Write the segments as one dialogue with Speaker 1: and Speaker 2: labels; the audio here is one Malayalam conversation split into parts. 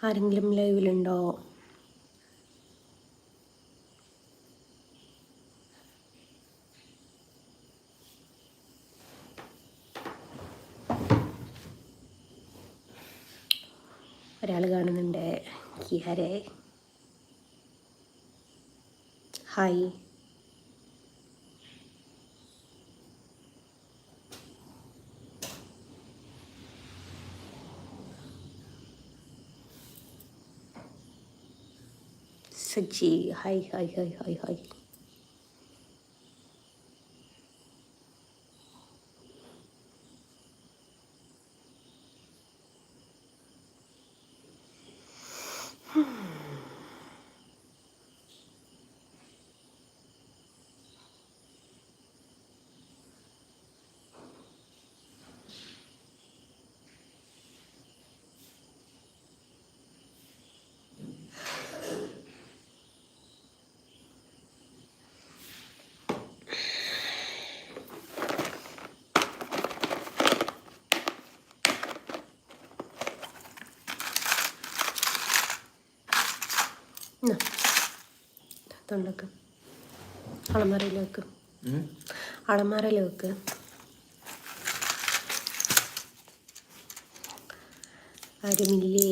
Speaker 1: ആരെങ്കിലും ലൈവിലുണ്ടോ? ഒരാൾ കാണുന്നുണ്ട്. കിയാരെ ഹായ്. സജ്ജി hi hi hi hi hi. തൊണ്ടക്ക് അളമാരയിൽ വെക്ക്, അളമാരയിൽ വെക്ക്. ആരുമില്ലേ?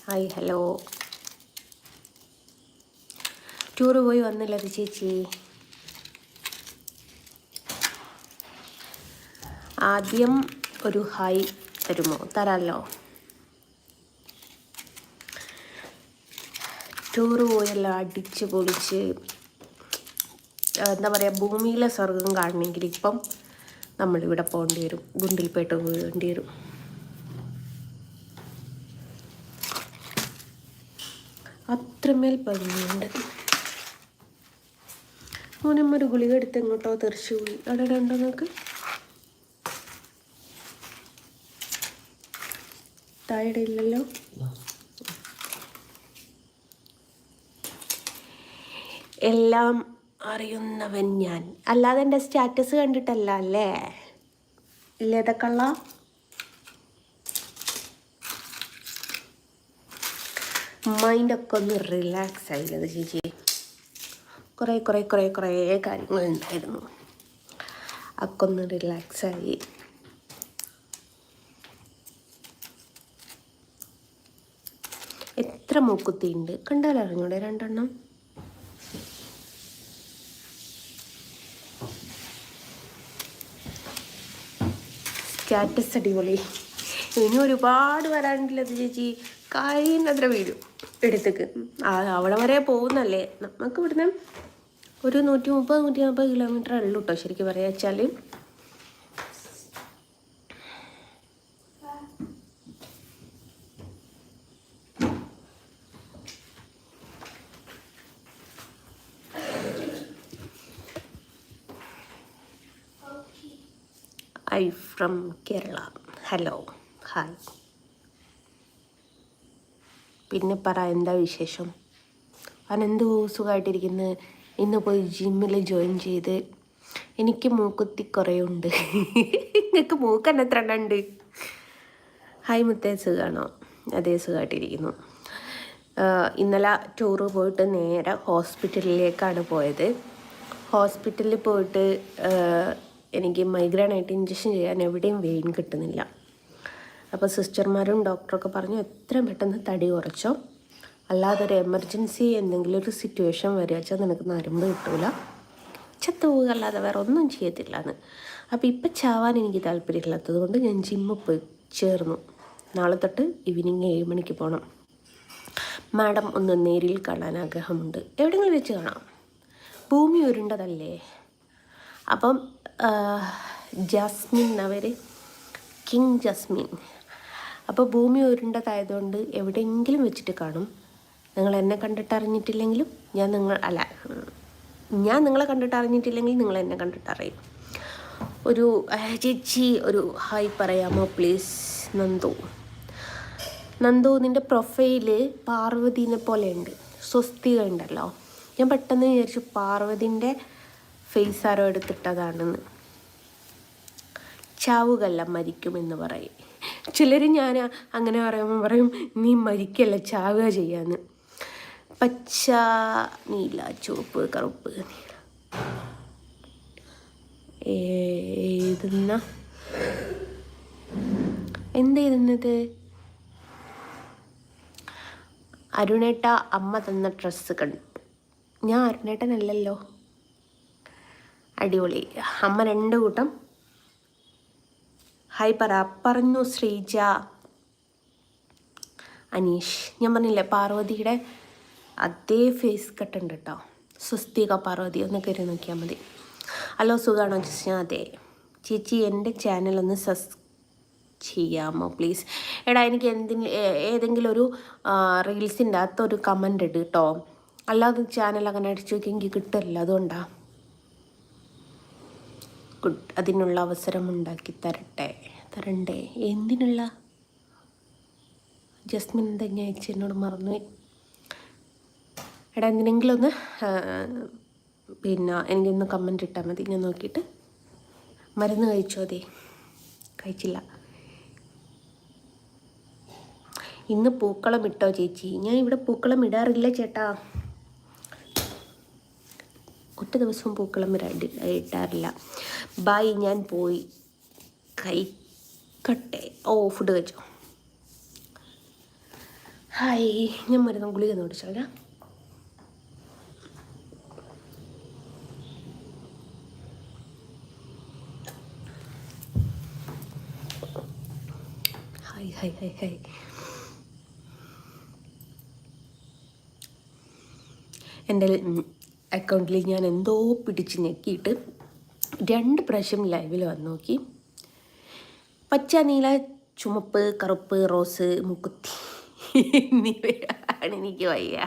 Speaker 1: Hi hello. ടൂറ് പോയി വന്നില്ല ചേച്ചി. ആദ്യം ഒരു ഹായ് തരുമോ? തരാമല്ലോ. ടൂറ് പോയല്ല, അടിച്ച് പൊളിച്ച് എന്താ പറയുക, ഭൂമിയിലെ സ്വർഗം കാണണമെങ്കിൽ ഇപ്പം നമ്മളിവിടെ പോകേണ്ടി വരും, ഗുണ്ടിൽപേട്ട പോകേണ്ടി വരും. അത്രമേൽ ഭംഗിയുണ്ട്. മോനമ്മൊരു ഗുളിക എടുത്ത് എങ്ങോട്ടോ തെറിച്ചു പോയി. അവിടെ ഉണ്ടോ നോക്ക്. താഴെ ഇല്ലല്ലോ. എല്ലാം അറിയുന്നവൻ ഞാൻ. അല്ലാതെ എൻ്റെ സ്റ്റാറ്റസ് കണ്ടിട്ടല്ല അല്ലേ? ഇല്ലേതക്കള്ള മൈൻഡൊക്കെ ഒന്ന് റിലാക്സ് ആയില്ലത് ചേച്ചി. കുറേ കുറേ കുറേ കുറേ കാര്യങ്ങളുണ്ടായിരുന്നു, ഒക്കെ ഒന്ന് റിലാക്സായി. എത്ര മൂക്കുത്തിയുണ്ട് കണ്ടാലറിഞ്ഞൂടെ? 2 എണ്ണം. സ്റ്റാറ്റസ് അടിപൊളി. ഇനി ഒരുപാട് വരാനുണ്ടല്ലോ ചേച്ചി. കഴിയുന്നത്ര വീഡിയോ എടുത്തേക്ക്. അവിടെ വരെ പോകുന്നല്ലേ. നമുക്ക് ഇവിടുന്ന് ഒരു 130-140 കിലോമീറ്റർ ഉള്ളൂ കേട്ടോ ശരിക്കും പറയാ വെച്ചാൽ. I from Kerala. Hello hi. പിന്നെ പറ, എന്താ വിശേഷം? അവനെന്ത് സുഖമായിട്ടിരിക്കുന്നു. ഇന്ന് പോയി ജിമ്മിൽ ജോയിൻ ചെയ്ത്. എനിക്ക് മൂക്കുത്തി കുറേ ഉണ്ട്. നിങ്ങൾക്ക് മൂക്കന്നെ എത്ര എണ്ണം ഉണ്ട്? ഹായ് മുത്തേ, സുഖമാണോ? അതേ, സുഖമായിട്ടിരിക്കുന്നു. ഇന്നലെ ടൂറ് പോയിട്ട് നേരെ ഹോസ്പിറ്റലിലേക്കാണ് പോയത്. ഹോസ്പിറ്റലിൽ പോയിട്ട് എനിക്ക് മൈഗ്രെയിനായിട്ട് ഇഞ്ചക്ഷൻ ചെയ്യാൻ എവിടെയും വെയിൻ കിട്ടുന്നില്ല. അപ്പോൾ സിസ്റ്റർമാരും ഡോക്ടറൊക്കെ പറഞ്ഞു എത്രയും പെട്ടെന്ന് തടി കുറച്ചോ, അല്ലാതെ ഒരു എമർജൻസി എന്തെങ്കിലും ഒരു സിറ്റുവേഷൻ വരിക വെച്ചാൽ നിനക്ക് നരമ്പ് കിട്ടൂല, ചത്തു പോവുക അല്ലാതെ വേറെ ഒന്നും ചെയ്യത്തില്ല എന്ന്. അപ്പോൾ ഇപ്പം ചാവാൻ എനിക്ക് താല്പര്യമില്ലാത്തത് കൊണ്ട് ഞാൻ ജിമ്മിൽ പോയി ചേർന്നു. നാളെ തൊട്ട് ഈവനിങ് 7 മണിക്ക് പോകണം. മാഡം ഒന്ന് നേരിൽ കാണാൻ ആഗ്രഹമുണ്ട്. എവിടെയെങ്കിലും വെച്ച് കാണാം. ഭൂമി ഉരുണ്ടതല്ലേ. അപ്പം ജാസ്മിൻ അവർ കിങ് ജാസ്മിൻ. അപ്പോൾ ഭൂമി ഉരുണ്ടതായതുകൊണ്ട് എവിടെയെങ്കിലും വെച്ചിട്ട് കാണും. നിങ്ങൾ എന്നെ കണ്ടിട്ട് അറിഞ്ഞിട്ടില്ലെങ്കിലും ഞാൻ നിങ്ങളെ കണ്ടിട്ട് അറിഞ്ഞിട്ടില്ലെങ്കിൽ നിങ്ങൾ എന്നെ കണ്ടിട്ട് അറിയും. ഒരു ചേച്ചി ഒരു ഹായ് പറയാമോ പ്ലീസ്? നന്ദു നിൻ്റെ പ്രൊഫൈല് പാർവതീനെ പോലെ ഉണ്ട്. സ്വസ്തിക ഉണ്ടല്ലോ. ഞാൻ പെട്ടെന്ന് വിചാരിച്ചു പാർവതിൻ്റെ ഫേസ് ആരോ എടുത്തിട്ടതാണെന്ന്. ചാവുകല്ല മരിക്കുമെന്ന് പറയും ചിലർ. ഞാൻ അങ്ങനെ പറയുമ്പോൾ പറയും നീ മരിക്കല്ല ചാവുക ചെയ്യാന്ന്. പച്ച, നീല, ചുവപ്പ്, കറുപ്പ്, നീല എന്തെഴുതുന്നത്? അരുണേട്ട അമ്മ തന്ന ഡ്രസ്സ് കണ്ടു. ഞാൻ അരുണേട്ടനല്ലല്ലോ. അടിപൊളി. അമ്മ 2 കൂട്ടം ഹായ് പറഞ്ഞു. ശ്രീജ, അനീഷ്. ഞാൻ പറഞ്ഞില്ലേ പാർവതിയുടെ അതേ ഫേസ് കട്ട് ഉണ്ട് കേട്ടോ. സ്വസ്തിക പാർവതി ഒന്ന് കയറി നോക്കിയാൽ മതി. ഹലോ സുഖാണോ ജിസ്ന? അതെ ചേച്ചി, എൻ്റെ ചാനലൊന്ന് ചെയ്യാമോ പ്ലീസ്? എടാ എനിക്ക് ഏതെങ്കിലും ഒരു റീൽസിൻ്റെ അകത്തൊരു കമൻ്റ് ഇട് കേട്ടോ. അല്ലാതെ ചാനൽ അങ്ങനെ അടിച്ചു നോക്കി എനിക്ക് കിട്ടില്ല. അതുകൊണ്ടാണ്. അതിനുള്ള അവസരം ഉണ്ടാക്കി തരണ്ടേ? എന്തിനുള്ള? ജസ്മിൻ തന്നെ അയച്ചു എന്നോട് മറന്നുപോയി. എടാ എന്തിനെങ്കിലും ഒന്ന് എനിക്കൊന്ന് കമൻ്റ് ഇട്ടാൽ മതി. ഞാൻ നോക്കിയിട്ട്. മരുന്ന് കഴിച്ചോ? അതെ കഴിച്ചില്ല. ഇന്ന് പൂക്കളം ഇട്ടോ ചേച്ചി? ഞാൻ ഇവിടെ പൂക്കളം ഇടാറില്ല ചേട്ടാ. ഒറ്റ ദിവസവും പൂക്കളം ഇട്ടാറില്ല. ബായ്, ഞാൻ പോയി കഴിക്കട്ടെ. ഫുഡ് കഴിച്ചോ? ഹായ്, ഞാൻ മരുന്ന് ഗുളിക നോടിച്ചോളാം. ഹായ്. എൻ്റെ അക്കൗണ്ടിൽ ഞാൻ എന്തോ പിടിച്ച് ഞെക്കിയിട്ട് 2 പ്രാവശ്യം ലൈവിൽ വന്ന് നോക്കി. പച്ച, നീല, ചുമപ്പ്, കറുപ്പ്, റോസ്, മുക്കുത്തി എന്നിവയാണ്. എനിക്ക് വയ്യ.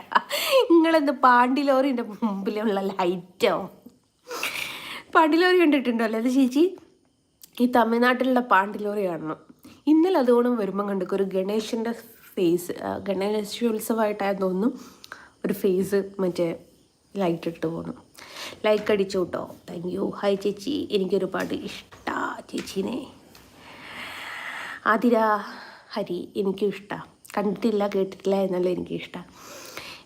Speaker 1: നിങ്ങളെന്ത് പാണ്ടിലോറിൻ്റെ മുമ്പിലുള്ള ലൈറ്റോ? പാണ്ടിലോറി കണ്ടിട്ടുണ്ടോ അല്ലേ അത് ചേച്ചി? ഈ തമിഴ്നാട്ടിലുള്ള പാണ്ടിലോറി കാണണം. ഇന്നലെ അതുകൊണ്ട് വരുമ്പം കണ്ടു ഒരു ഗണേശൻ്റെ ഫേസ്. ഗണേശോത്സവമായിട്ടായിരുന്നു തോന്നുന്നു. ഒരു ഫേസ് മറ്റേ ലൈറ്റ് ഇട്ട് പോകണം. ലൈക്ക് അടിച്ചു കേട്ടോ. Thank you. ഹായ് ചേച്ചി, എനിക്കൊരുപാട് ഇഷ്ടമാണ് ചേച്ചീനെ. ആതിര ഹരി, എനിക്കും ഇഷ്ടമാണ്. കണ്ടിട്ടില്ല കേട്ടിട്ടില്ല എന്നല്ല എനിക്കിഷ്ടമാണ്.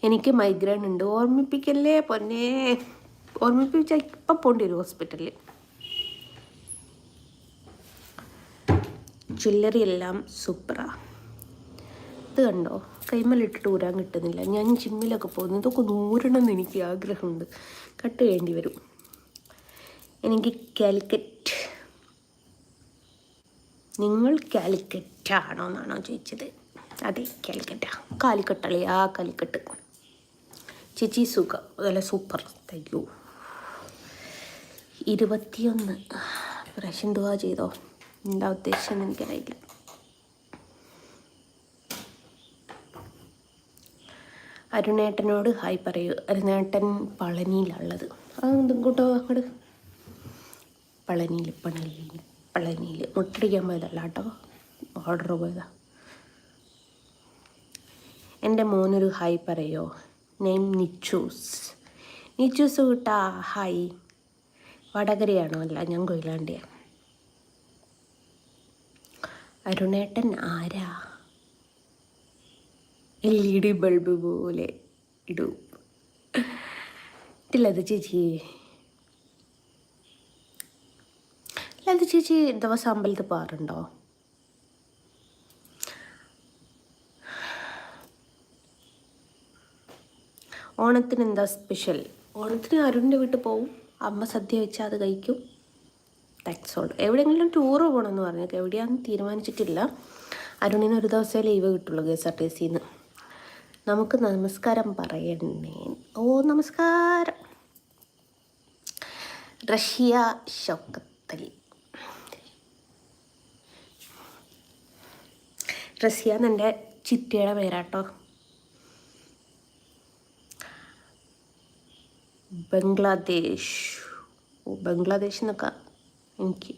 Speaker 1: എനിക്ക് മൈഗ്രെയിൻ ഉണ്ട്. ഓർമ്മിപ്പിക്കല്ലേ പൊന്നെ. ഓർമ്മിപ്പിച്ചാൽ ഇപ്പം പോകേണ്ടി വരും ഹോസ്പിറ്റലിൽ. ജ്വല്ലറി എല്ലാം സൂപ്പറാണ്. ഇത് കണ്ടോ? കൈമലിട്ടിട്ട് ഊരാൻ കിട്ടുന്നില്ല. ഞാൻ ജിമ്മിലൊക്കെ പോകുന്നു. ഇതൊക്കെ നൂരണമെന്ന് എനിക്ക് ആഗ്രഹമുണ്ട്. കട്ട് ചെയ്യേണ്ടി വരും. എനിക്ക് കാലിക്കറ്റ്. നിങ്ങൾ കാലിക്കറ്റാണോ എന്നാണോ ചോദിച്ചത്? അതെ കാലിക്കറ്റാ. കാലിക്കട്ടളിയാ കാലിക്കട്ട്. ചേച്ചി സുഖം. അതല്ല സൂപ്പർ. Thank you. 21 പ്രാവശ്യം ദുആ ചെയ്തോ? എന്താ ഉദ്ദേശം എനിക്കറിയില്ല. അരുണേട്ടനോട് ഹായ് പറയൂ. അരുണേട്ടൻ പളനിയിലുള്ളത്. അതെന്തും കൂട്ടോ അങ്ങോട്ട്. പളനിയിൽ മുട്ടടിക്കാൻ പോയതല്ല കേട്ടോ, ഓർഡർ പോയതാ. എൻ്റെ മോനൊരു ഹായ് പറയോ? നെയിം നിച്ചൂസ് കൂട്ടാ. ഹായ്. വടകരയാണോ? അല്ല, ഞാൻ കൊയിലാണ്ടിയാണ്. അരുണേട്ടൻ ആരാ? LED ബൾബ് പോലെ ഇടൂ. ലത ചേച്ചി ദിവസം അമ്പലത്തിൽ പോകാറുണ്ടോ? ഓണത്തിന് എന്താ സ്പെഷ്യൽ? ഓണത്തിന് അരുണിൻ്റെ വീട്ടിൽ പോവും. അമ്മ സദ്യ വെച്ചാൽ അത് കഴിക്കും. That's all. എവിടെയെങ്കിലും ടൂറ് പോകണമെന്ന് പറഞ്ഞേക്കാം. എവിടെയാണെന്ന് തീരുമാനിച്ചിട്ടില്ല. അരുണിന് ഒരു ദിവസമേ ലീവ് കിട്ടുള്ളൂ KSRTCന്ന്. നമുക്ക് നമസ്കാരം പറയണേ. ഓ നമസ്കാരം. റഷ്യ ഷൗക്കത്തലി. റഷ്യ എന്നെൻ്റെ ചിറ്റയുടെ പേരാട്ടോ. ബംഗ്ലാദേശ്. ബംഗ്ലാദേശ് എന്നൊക്കെ എനിക്ക്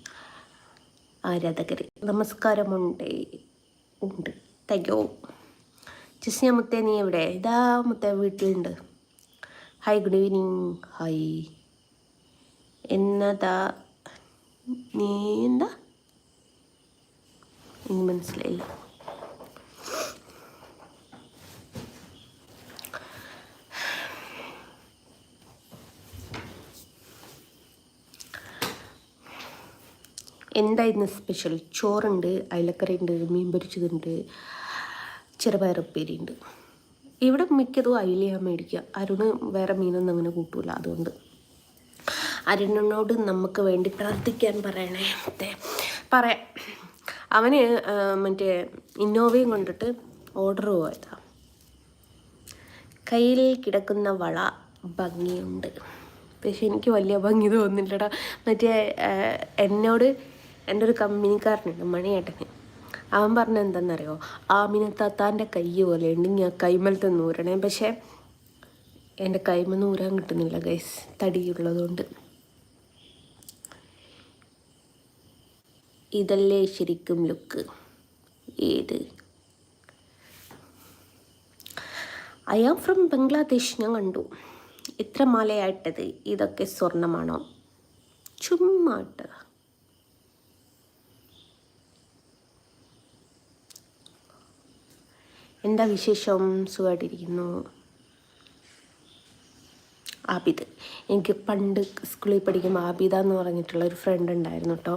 Speaker 1: ആരാധകർ. നമസ്കാരമുണ്ട് ഉണ്ട്. തയ്യോ ജസ്യ മുത്തേ, നീ എവിടെ? ഇതാ മുത്തേ വീട്ടിലുണ്ട്. Hi, good evening. ഹായ്. എന്നതാ നീ? എന്താ എനിക്ക് മനസ്സിലായില്ല. എന്താ ഇന്ന് സ്പെഷ്യൽ? ചോറുണ്ട്, അയലക്കറി ഉണ്ട്, മീൻ പൊരിച്ചതുണ്ട്, ചെറുപയറുപ്പേരി ഉണ്ട്. ഇവിടെ മിക്കതും അയിലയാണ് മേടിക്കുക. അരുണ് വേറെ മീനൊന്നും അങ്ങനെ കൂട്ടൂല. അതുകൊണ്ട് അരുണിനോട് നമുക്ക് വേണ്ടി പ്രാർത്ഥിക്കാൻ പറയണേ. പറയാം. അവന് മറ്റേ ഇന്നോവയും കൊണ്ടിട്ട് ഓർഡർ പോയതാ. കയ്യിൽ കിടക്കുന്ന വള ഭംഗിയുണ്ട്, പക്ഷെ എനിക്ക് വലിയ ഭംഗി തോന്നില്ലടാ. മറ്റേ എന്നോട് എൻ്റെ ഒരു കമ്പനിക്കാരനുണ്ട്, മണിയേട്ടന്. അവൻ പറഞ്ഞ എന്താണെന്നറിയോ, ആമിനത്താത്താൻ്റെ കൈ പോലെ ഉണ്ട്, ഞാൻ കൈമലത്തെ നൂരണേ. പക്ഷേ എൻ്റെ കൈമ നൂരാൻ കിട്ടുന്നില്ല ഗൈസ്, തടിയുള്ളതുകൊണ്ട്. ഇതല്ലേ ശരിക്കും ലുക്ക്? ഏത്? I am from Bangladesh. ഞാൻ കണ്ടു. ഇത്ര മാലയായിട്ടത് ഇതൊക്കെ സ്വർണ്ണമാണോ? ചുമ്മാ ഇട്ടതാ. എന്താ വിശേഷം? സുഖമായിട്ടിരിക്കുന്നു. ആബിദ്. എനിക്ക് പണ്ട് സ്കൂളിൽ പഠിക്കുമ്പോൾ ആബിദ എന്ന് പറഞ്ഞിട്ടുള്ള ഒരു ഫ്രണ്ട് ഉണ്ടായിരുന്നു കേട്ടോ.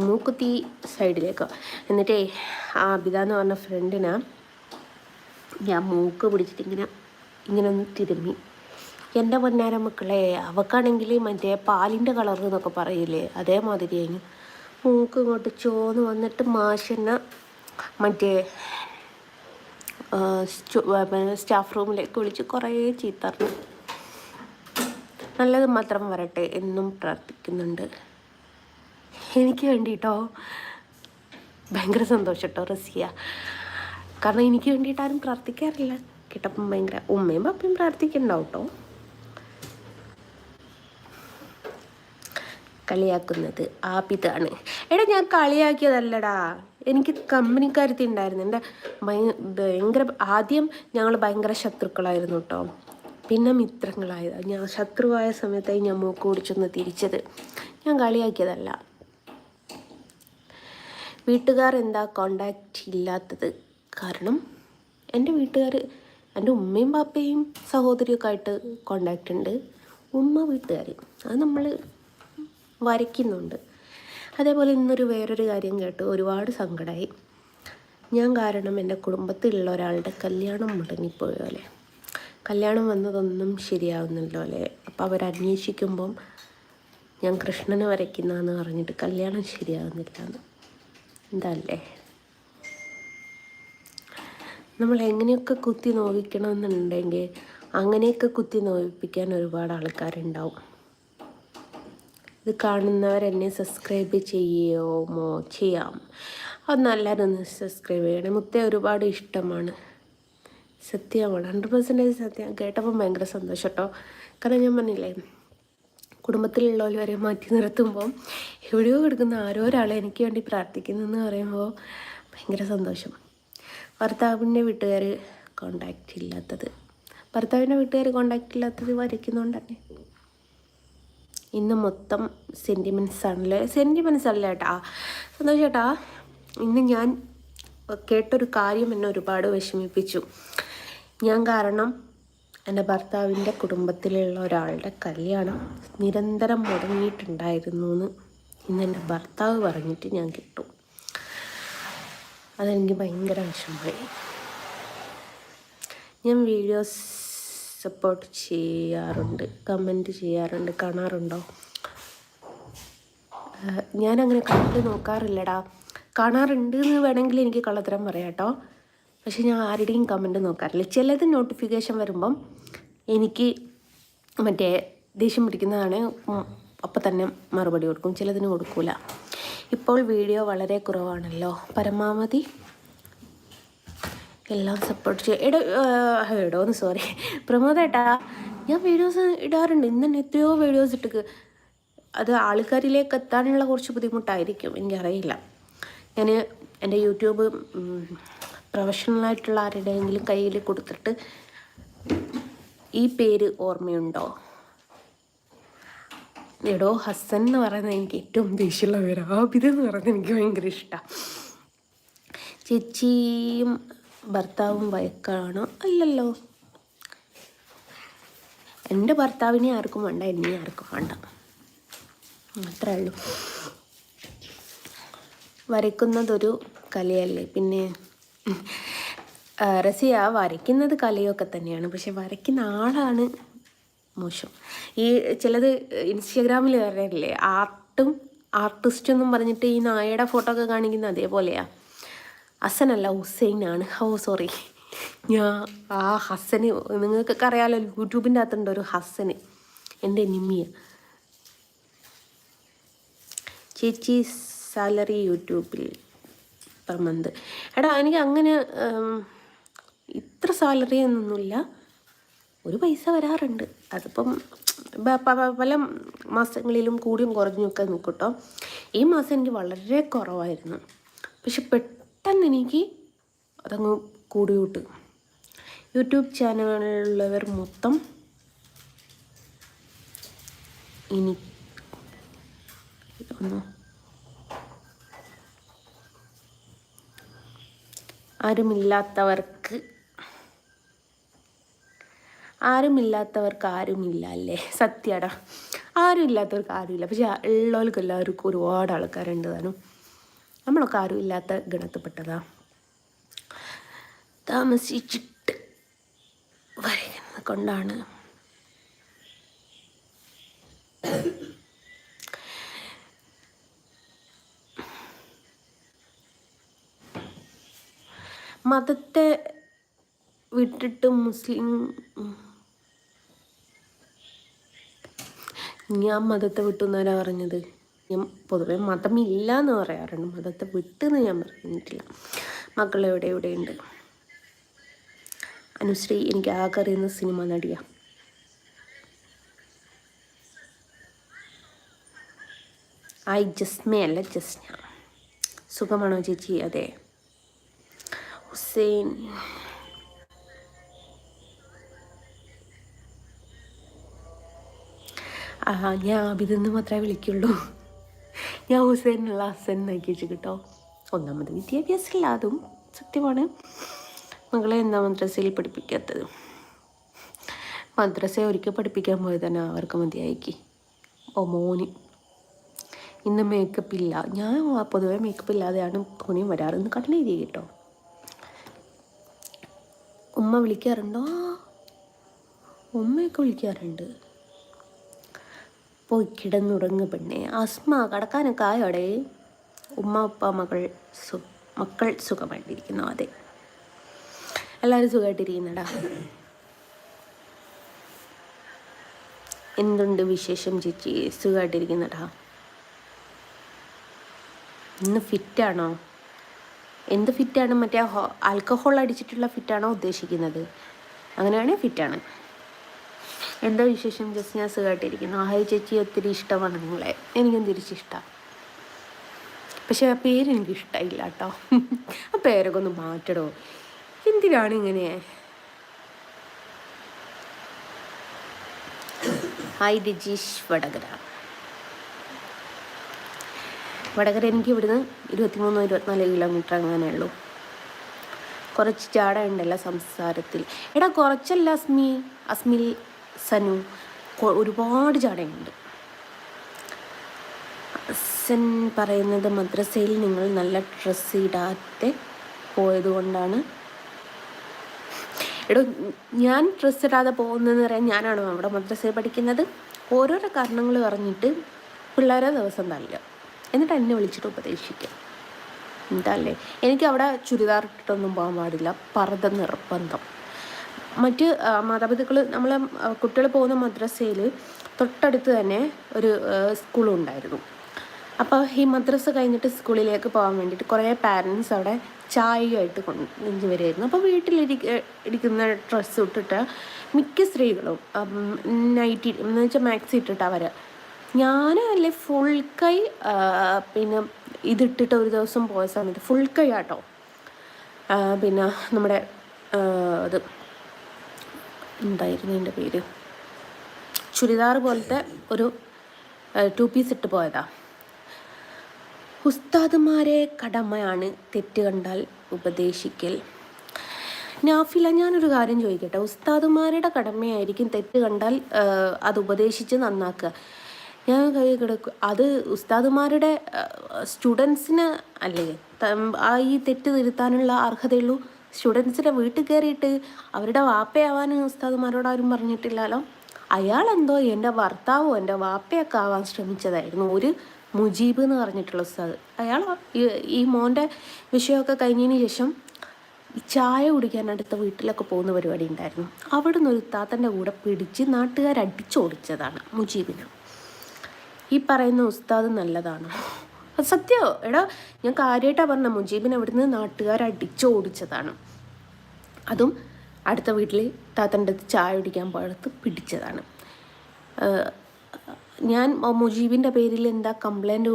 Speaker 1: മൂക്കുത്തി സൈഡിലേക്കോ. എന്നിട്ടേ ആബിദ എന്ന് പറഞ്ഞ ഫ്രണ്ടിനെ ഞാൻ മൂക്ക് പിടിച്ചിട്ട് ഇങ്ങനെ ഒന്ന് തിരുമ്മി. എൻ്റെ പൊന്നാര മക്കളെ, അവക്കാണെങ്കിൽ മറ്റേ പാലിൻ്റെ കളർ എന്നൊക്കെ പറയില്ലേ, അതേമാതിരി കഴിഞ്ഞു. മൂക്ക് ഇങ്ങോട്ട് ചോന്ന് വന്നിട്ട് മാഷെന്നെ മറ്റേ സ്റ്റാഫ് റൂമിലേക്ക് വിളിച്ച് കുറേ ചീത്തറിഞ്ഞു. നല്ലത് മാത്രം വരട്ടെ എന്നും പ്രാർത്ഥിക്കുന്നുണ്ട്. എനിക്ക് വേണ്ടിയിട്ടോ ഭയങ്കര സന്തോഷം കേട്ടോ റസിയ. കാരണം എനിക്ക് വേണ്ടിയിട്ട് ആരും പ്രാർത്ഥിക്കാറില്ല. കേട്ടപ്പം ഭയങ്കര. ഉമ്മയും പപ്പയും പ്രാർത്ഥിക്കുന്നുണ്ടാവും കേട്ടോ. കളിയാക്കുന്നത് ആബിദാണ്. എടാ ഞാൻ കളിയാക്കിയതല്ലടാ, എനിക്ക് കമ്പനിക്കാരത്തി ഉണ്ടായിരുന്നു. എൻ്റെ ഭയങ്കര ആദ്യം ഞങ്ങൾ ഭയങ്കര ശത്രുക്കളായിരുന്നു കേട്ടോ, പിന്നെ മിത്രങ്ങളായത്. ഞാൻ ശത്രുവായ സമയത്തായി ഞാൻ മൂക്ക് പിടിച്ചൊന്ന് തിരിച്ചത്. ഞാൻ കളിയാക്കിയതല്ല. വീട്ടുകാർ എന്താ കോണ്ടാക്റ്റ് ഇല്ലാത്തത്? കാരണം എൻ്റെ വീട്ടുകാർ, എൻ്റെ ഉമ്മയും പാപ്പയും സഹോദരിയൊക്കെ ആയിട്ട് കോണ്ടാക്റ്റ് ഉണ്ട്. ഉമ്മ വീട്ടുകാർ അത് നമ്മൾ വരയ്ക്കുന്നുണ്ട്. അതേപോലെ ഇന്നൊരു വേറൊരു കാര്യം കേട്ട് ഒരുപാട് സങ്കടമായി. ഞാൻ കാരണം എൻ്റെ കുടുംബത്തിലുള്ള ഒരാളുടെ കല്യാണം മുടങ്ങിപ്പോയോ അല്ലേ, കല്യാണം വന്നതൊന്നും ശരിയാവുന്നില്ലോ അല്ലേ. അപ്പോൾ അവരന്വേഷിക്കുമ്പം ഞാൻ കൃഷ്ണനെ വരയ്ക്കുന്നതെന്ന് പറഞ്ഞിട്ട് കല്യാണം ശരിയാവുന്നില്ല എന്ന്. എന്തല്ലേ, നമ്മൾ എങ്ങനെയൊക്കെ കുത്തി നോവിക്കണമെന്നുണ്ടെങ്കിൽ അങ്ങനെയൊക്കെ കുത്തി നോവിപ്പിക്കാൻ ഒരുപാട് ആൾക്കാരുണ്ടാവും. ഇത് കാണുന്നവരെന്നെ സബ്സ്ക്രൈബ് ചെയ്യുമോ? ചെയ്യാം. അത് എല്ലാവരും ഒന്ന് സബ്സ്ക്രൈബ് ചെയ്യണം. മുത്തേ ഒരുപാട് ഇഷ്ടമാണ്. സത്യമാണ്, 100% സത്യം. കേട്ടപ്പം ഭയങ്കര സന്തോഷം കേട്ടോ. കാരണം ഞാൻ പറഞ്ഞില്ലേ, കുടുംബത്തിലുള്ളവർ വരെ മാറ്റി നിർത്തുമ്പോൾ എവിടെയോ കിടക്കുന്ന ആരോ ഒരാളെ എനിക്ക് വേണ്ടി പ്രാർത്ഥിക്കുന്നതെന്ന് പറയുമ്പോൾ ഭയങ്കര സന്തോഷം. ഭർത്താവിൻ്റെ വീട്ടുകാർ കോണ്ടാക്റ്റ് ഇല്ലാത്തത് വരയ്ക്കുന്നതുകൊണ്ട് തന്നെ ഇന്ന് മൊത്തം സെൻറ്റിമെൻറ്റ്സ് ആണല്ലേ. സെൻറ്റിമെൻറ്റ്സ് അല്ല ചേട്ടാ, സന്തോഷം ചേട്ടാ. ഇന്ന് ഞാൻ കേട്ടൊരു കാര്യം എന്നെ ഒരുപാട് വിഷമിപ്പിച്ചു. ഞാൻ കാരണം എൻ്റെ ഭർത്താവിൻ്റെ കുടുംബത്തിലുള്ള ഒരാളുടെ കല്യാണം നിരന്തരം മുടങ്ങിയിട്ടുണ്ടായിരുന്നു എന്ന് ഇന്ന് എൻ്റെ ഭർത്താവ് പറഞ്ഞിട്ട് ഞാൻ കേട്ടു. അതെനിക്ക് ഭയങ്കര വിഷമമായി. ഞാൻ വീഡിയോസ് സപ്പോർട്ട് ചെയ്യാറുണ്ട്, കമൻറ്റ് ചെയ്യാറുണ്ട്, കാണാറുണ്ടോ? ഞാനങ്ങനെ കണ്ട് നോക്കാറില്ലടാ. കാണാറുണ്ട് എന്ന് വേണമെങ്കിൽ എനിക്ക് കള്ളത്തരം പറയാം കേട്ടോ. പക്ഷെ ഞാൻ ആരുടെയും കമൻറ്റ് നോക്കാറില്ല. ചിലത് നോട്ടിഫിക്കേഷൻ വരുമ്പം എനിക്ക് മറ്റേ ദേഷ്യം പിടിക്കുന്നതാണ്, അപ്പം തന്നെ മറുപടി കൊടുക്കും. ചിലതിന് കൊടുക്കൂല. ഇപ്പോൾ വീഡിയോ വളരെ കുറവാണല്ലോ, പരമാവധി എല്ലാം സപ്പോർട്ട് ചെയ്യും. എടോന്ന് സോറി പ്രമോദേട്ടാ, ഞാൻ വീഡിയോസ് ഇടാറുണ്ട്. ഇന്ന് തന്നെ എത്രയോ വീഡിയോസ് ഇട്ടിക്ക്. അത് ആൾക്കാരിലേക്ക് എത്താനുള്ള കുറച്ച് ബുദ്ധിമുട്ടായിരിക്കും, എനിക്കറിയില്ല. ഞാൻ എൻ്റെ യൂട്യൂബ് പ്രൊഫഷണലായിട്ടുള്ള ആരുടെയെങ്കിലും കയ്യിൽ കൊടുത്തിട്ട് ഈ പേര് ഓർമ്മയുണ്ടോ? എടോ ഹസൻ എന്ന് പറയുന്നത് എനിക്ക് ഏറ്റവും ദേഷ്യമുള്ള പേര്. ആബിദ് എന്ന് പറയുന്നത് എനിക്ക് ഭയങ്കര ഇഷ്ടമാണ്. ചേച്ചിയും ഭർത്താവും വഴക്കാണോ? അല്ലല്ലോ, എൻ്റെ ഭർത്താവിനെ ആർക്കും വേണ്ട, എന്നെ ആർക്കും വേണ്ട, അത്രേ ഉള്ളൂ. വരയ്ക്കുന്നതൊരു കലയല്ലേ? പിന്നെ റസിയ, വരയ്ക്കുന്നത് കലയൊക്കെ തന്നെയാണ്, പക്ഷെ വരയ്ക്കുന്ന ആളാണ് മോശം. ഈ ചിലത് ഇൻസ്റ്റഗ്രാമിൽ വരല്ലേ, ആർട്ടിസ്റ്റ് എന്നും പറഞ്ഞിട്ട് ഈ നായയുടെ ഫോട്ടോ ഒക്കെ കാണിക്കുന്ന അതേപോലെയാ. ഹസനല്ല, ഹുസൈനാണ്. സോറി, ആ ഹസന് നിങ്ങൾക്കൊക്കെ അറിയാമല്ലോ, യൂട്യൂബിൻ്റെ അകത്തുണ്ട് ഒരു ഹസന്, എൻ്റെ നിമ്മിയ. ചേച്ചി സാലറി യൂട്യൂബിൽ പെർ മന്ത്. എടാ എനിക്ക് അങ്ങനെ ഇത്ര സാലറി ഒന്നുമില്ല, ഒരു പൈസ വരാറുണ്ട്. അതിപ്പം പല മാസങ്ങളിലും കൂടിയും കുറഞ്ഞൊക്കെ നിൽക്കും കേട്ടോ. ഈ മാസം എനിക്ക് വളരെ കുറവായിരുന്നു, പക്ഷെ പെട്ടെന്ന് എനിക്ക് അതങ്ങ് കൂടിയിട്ട് യൂട്യൂബ് ചാനലുള്ളവർ മൊത്തം ഇനി ഒന്ന് ആരുമില്ലാത്തവർക്ക് ആരുമില്ല അല്ലേ? സത്യടാ, ആരും ഇല്ലാത്തവർക്ക് ആരുമില്ല, പക്ഷെ ഉള്ളവർക്ക് എല്ലാവർക്കും ഒരുപാട് ആൾക്കാരുണ്ട് താനും. നമ്മളൊക്കെ ആരും ഇല്ലാത്ത ഗണത്തിൽപ്പെട്ടതാ. താമസിച്ചിട്ട് വരയ്ക്കുന്നത് കൊണ്ടാണ്. മതത്തെ വിട്ടിട്ട് മുസ്ലിം, ഞാൻ മതത്തെ വിട്ടു എന്നാരാ പറഞ്ഞത്? ഞാൻ പൊതുവെ മതമില്ല എന്ന് പറയാറുണ്ട്, മതത്തെ വിട്ടെന്ന് ഞാൻ പറഞ്ഞിട്ടില്ല. മക്കൾ എവിടെയുണ്ട്? അനുശ്രീ എനിക്ക് ആകെ അറിയുന്ന സിനിമ നടിയാ. ജസ്മേ അല്ല, ജസ്ന. സുഖമാണോ ചേച്ചി? അതെ. ഹുസൈൻ, ഞാൻ ആബിദെന്ന് മാത്രമേ വിളിക്കുള്ളൂ. ഞാൻ ഹുസൈനുള്ള ഹസൻ നോക്കി വെച്ചു കേട്ടോ. ഒന്നാമത് വിദ്യാഭ്യാസമില്ല, അതും സത്യമാണ്. മകളെ എന്താ മദ്രസയിൽ പഠിപ്പിക്കാത്തത്? മദ്രസ ഒരിക്കൽ പഠിപ്പിക്കാൻ പോയത് തന്നെ അവർക്ക് മതിയായിക്ക്. മോന് ഇന്ന് മേക്കപ്പ് ഇല്ല. ഞാൻ പൊതുവെ മേക്കപ്പ് ഇല്ലാതെയാണ് തുണിയും വരാറ്. ഇന്ന് കണ്ണെഴുതി കേട്ടോ. ഉമ്മ വിളിക്കാറുണ്ടോ? ഉമ്മയൊക്കെ വിളിക്കാറുണ്ട്. പോയി കിടന്നുറങ്ങ് പെണ്ണെ. അസ്മ, കടക്കാനൊക്കെ ആയോടെ? ഉമ്മ ഉപ്പ മക്കൾ സുഖമായിട്ടിരിക്കുന്നു. അതെ, എല്ലാവരും സുഖമായിട്ടിരിക്കുന്നടാ. എന്തുണ്ട് വിശേഷം ചേച്ചി? സുഖമായിട്ടിരിക്കുന്നടാ. ഇന്ന് ഫിറ്റാണോ? എന്ത് ഫിറ്റാണ്? മറ്റേ ആൽക്കഹോൾ അടിച്ചിട്ടുള്ള ഫിറ്റാണോ ഉദ്ദേശിക്കുന്നത്? അങ്ങനെയാണെങ്കിൽ ഫിറ്റാണ്. എന്താ വിശേഷം? ജസ്റ്റ് ഞാൻ സുഖമായിട്ടിരിക്കുന്നു. ഹായ് ചേച്ചി, ഒത്തിരി ഇഷ്ടമാണ് നിങ്ങളെ. എനിക്കും തിരിച്ചിഷ്ടമാണ്, പക്ഷെ ആ പേരെനിക്ക് ഇഷ്ടമായില്ല കേട്ടോ. ആ പേരൊക്കെ ഒന്ന് മാറ്റടോ, എന്തിനാണ് ഇങ്ങനെ? ഹായ് രജീഷ്, വടകര എനിക്ക് ഇവിടുന്ന് 23-24 കിലോമീറ്റർ അങ്ങനെ ഉള്ളൂ. കുറച്ച് ജാട ഉണ്ടല്ലോ സംസാരത്തിൽ. എടാ കുറച്ചല്ല അസ്മിൽ സനു, ഒരുപാട് ജാടയുണ്ട്. ഹസൻ പറയുന്നത് മദ്രസയിൽ നിങ്ങൾ നല്ല ഡ്രസ്സ് ഇടാതെ പോയതുകൊണ്ടാണ്. എടോ, ഞാൻ ഡ്രസ്സ് ഇടാതെ പോകുന്നതെന്ന് പറയാൻ ഞാനാണോ അവിടെ മദ്രസയിൽ പഠിക്കുന്നത്? ഓരോരോ കാരണങ്ങൾ പറഞ്ഞിട്ട് പിള്ളേരെ ദിവസം തല്ല. എന്നിട്ട് എന്നെ വിളിച്ചിട്ട് ഉപദേശിക്കുക. എന്തല്ലേ, എനിക്ക് അവിടെ ചുരിദാർ ഇട്ടിട്ടൊന്നും പോകാൻ പാടില്ല, പർദ്ദ നിർബന്ധം. മറ്റ് മാതാപിതാക്കൾ, നമ്മളെ കുട്ടികൾ പോകുന്ന മദ്രസയിൽ തൊട്ടടുത്ത് തന്നെ ഒരു സ്കൂളും ഉണ്ടായിരുന്നു. അപ്പോൾ ഈ മദ്രസ കഴിഞ്ഞിട്ട് സ്കൂളിലേക്ക് പോകാൻ വേണ്ടിയിട്ട് കുറേ പാരൻസ് അവിടെ ചായയായിട്ട് കൊണ്ടു വരുമായിരുന്നു. അപ്പോൾ വീട്ടിലിരിക്കുന്ന ഡ്രസ്സ് ഇട്ടിട്ട് മിക്ക സ്ത്രീകളും നൈറ്റി എന്ന് വെച്ചാൽ മാക്സി ഇട്ടിട്ടാണ് വരിക. ഞാനല്ലേ ഫുൾ കൈ പിന്നെ ഇതിട്ടിട്ട് ഒരു ദിവസം പോയ സമയത്ത് ഫുൾ കൈ ആട്ടോ, പിന്നെ നമ്മുടെ ഇത് എന്തായിരുന്നു എൻ്റെ പേര്, ചുരിദാർ പോലത്തെ ഒരു 2 പീസ് ഇട്ട് പോയതാ. ഉസ്താദുമാരെ കടമയാണ് തെറ്റ് കണ്ടാൽ ഉപദേശിക്കൽ. നാഫില, ഞാനൊരു കാര്യം ചോദിക്കട്ടെ, ഉസ്താദുമാരുടെ കടമയായിരിക്കും തെറ്റ് കണ്ടാൽ അത് ഉപദേശിച്ച് നന്നാക്കുക. ഞാൻ കിടക്കും, അത് ഉസ്താദുമാരുടെ സ്റ്റുഡൻസിന് അല്ലേ ഈ തെറ്റ് തിരുത്താനുള്ള അർഹതയുള്ളൂ. സ്റ്റുഡൻസിൻ്റെ വീട്ടിൽ കയറിയിട്ട് അവരുടെ വാപ്പയാവാനും ഉസ്താദുമാരോട് ആരും പറഞ്ഞിട്ടില്ലല്ലോ. അയാളെന്തോ എൻ്റെ ഭർത്താവോ എൻ്റെ വാപ്പയൊക്കെ ആവാൻ ശ്രമിച്ചതായിരുന്നു, ഒരു മുജീബ് എന്ന് പറഞ്ഞിട്ടുള്ള ഉസ്താദ്. അയാൾ ഈ മോൻ്റെ വിഷയമൊക്കെ കഴിഞ്ഞതിന് ശേഷം ചായ കുടിക്കാൻ അടുത്ത വീട്ടിലൊക്കെ പോകുന്ന പരിപാടി ഉണ്ടായിരുന്നു. അവിടുന്ന് ഒരു താത്തൻ്റെ കൂടെ പിടിച്ച് നാട്ടുകാരടിച്ചോടിച്ചതാണ് മുജീബിനെ. ഈ പറയുന്ന ഉസ്താദ് നല്ലതാണ്? അത് സത്യമോ? എടാ, ഞാൻ കാര്യമായിട്ടാണ് പറഞ്ഞ, മുജീബിനെ അവിടുന്ന് നാട്ടുകാരടിച്ചോടിച്ചതാണ്. അതും അടുത്ത വീട്ടിൽ താത്തൻ്റെ ചായ കുടിക്കാൻ പോയടുത്ത് പിടിച്ചതാണ്. ഞാൻ മുജീബിൻ്റെ പേരിൽ എന്താ കംപ്ലൈൻറ്റ്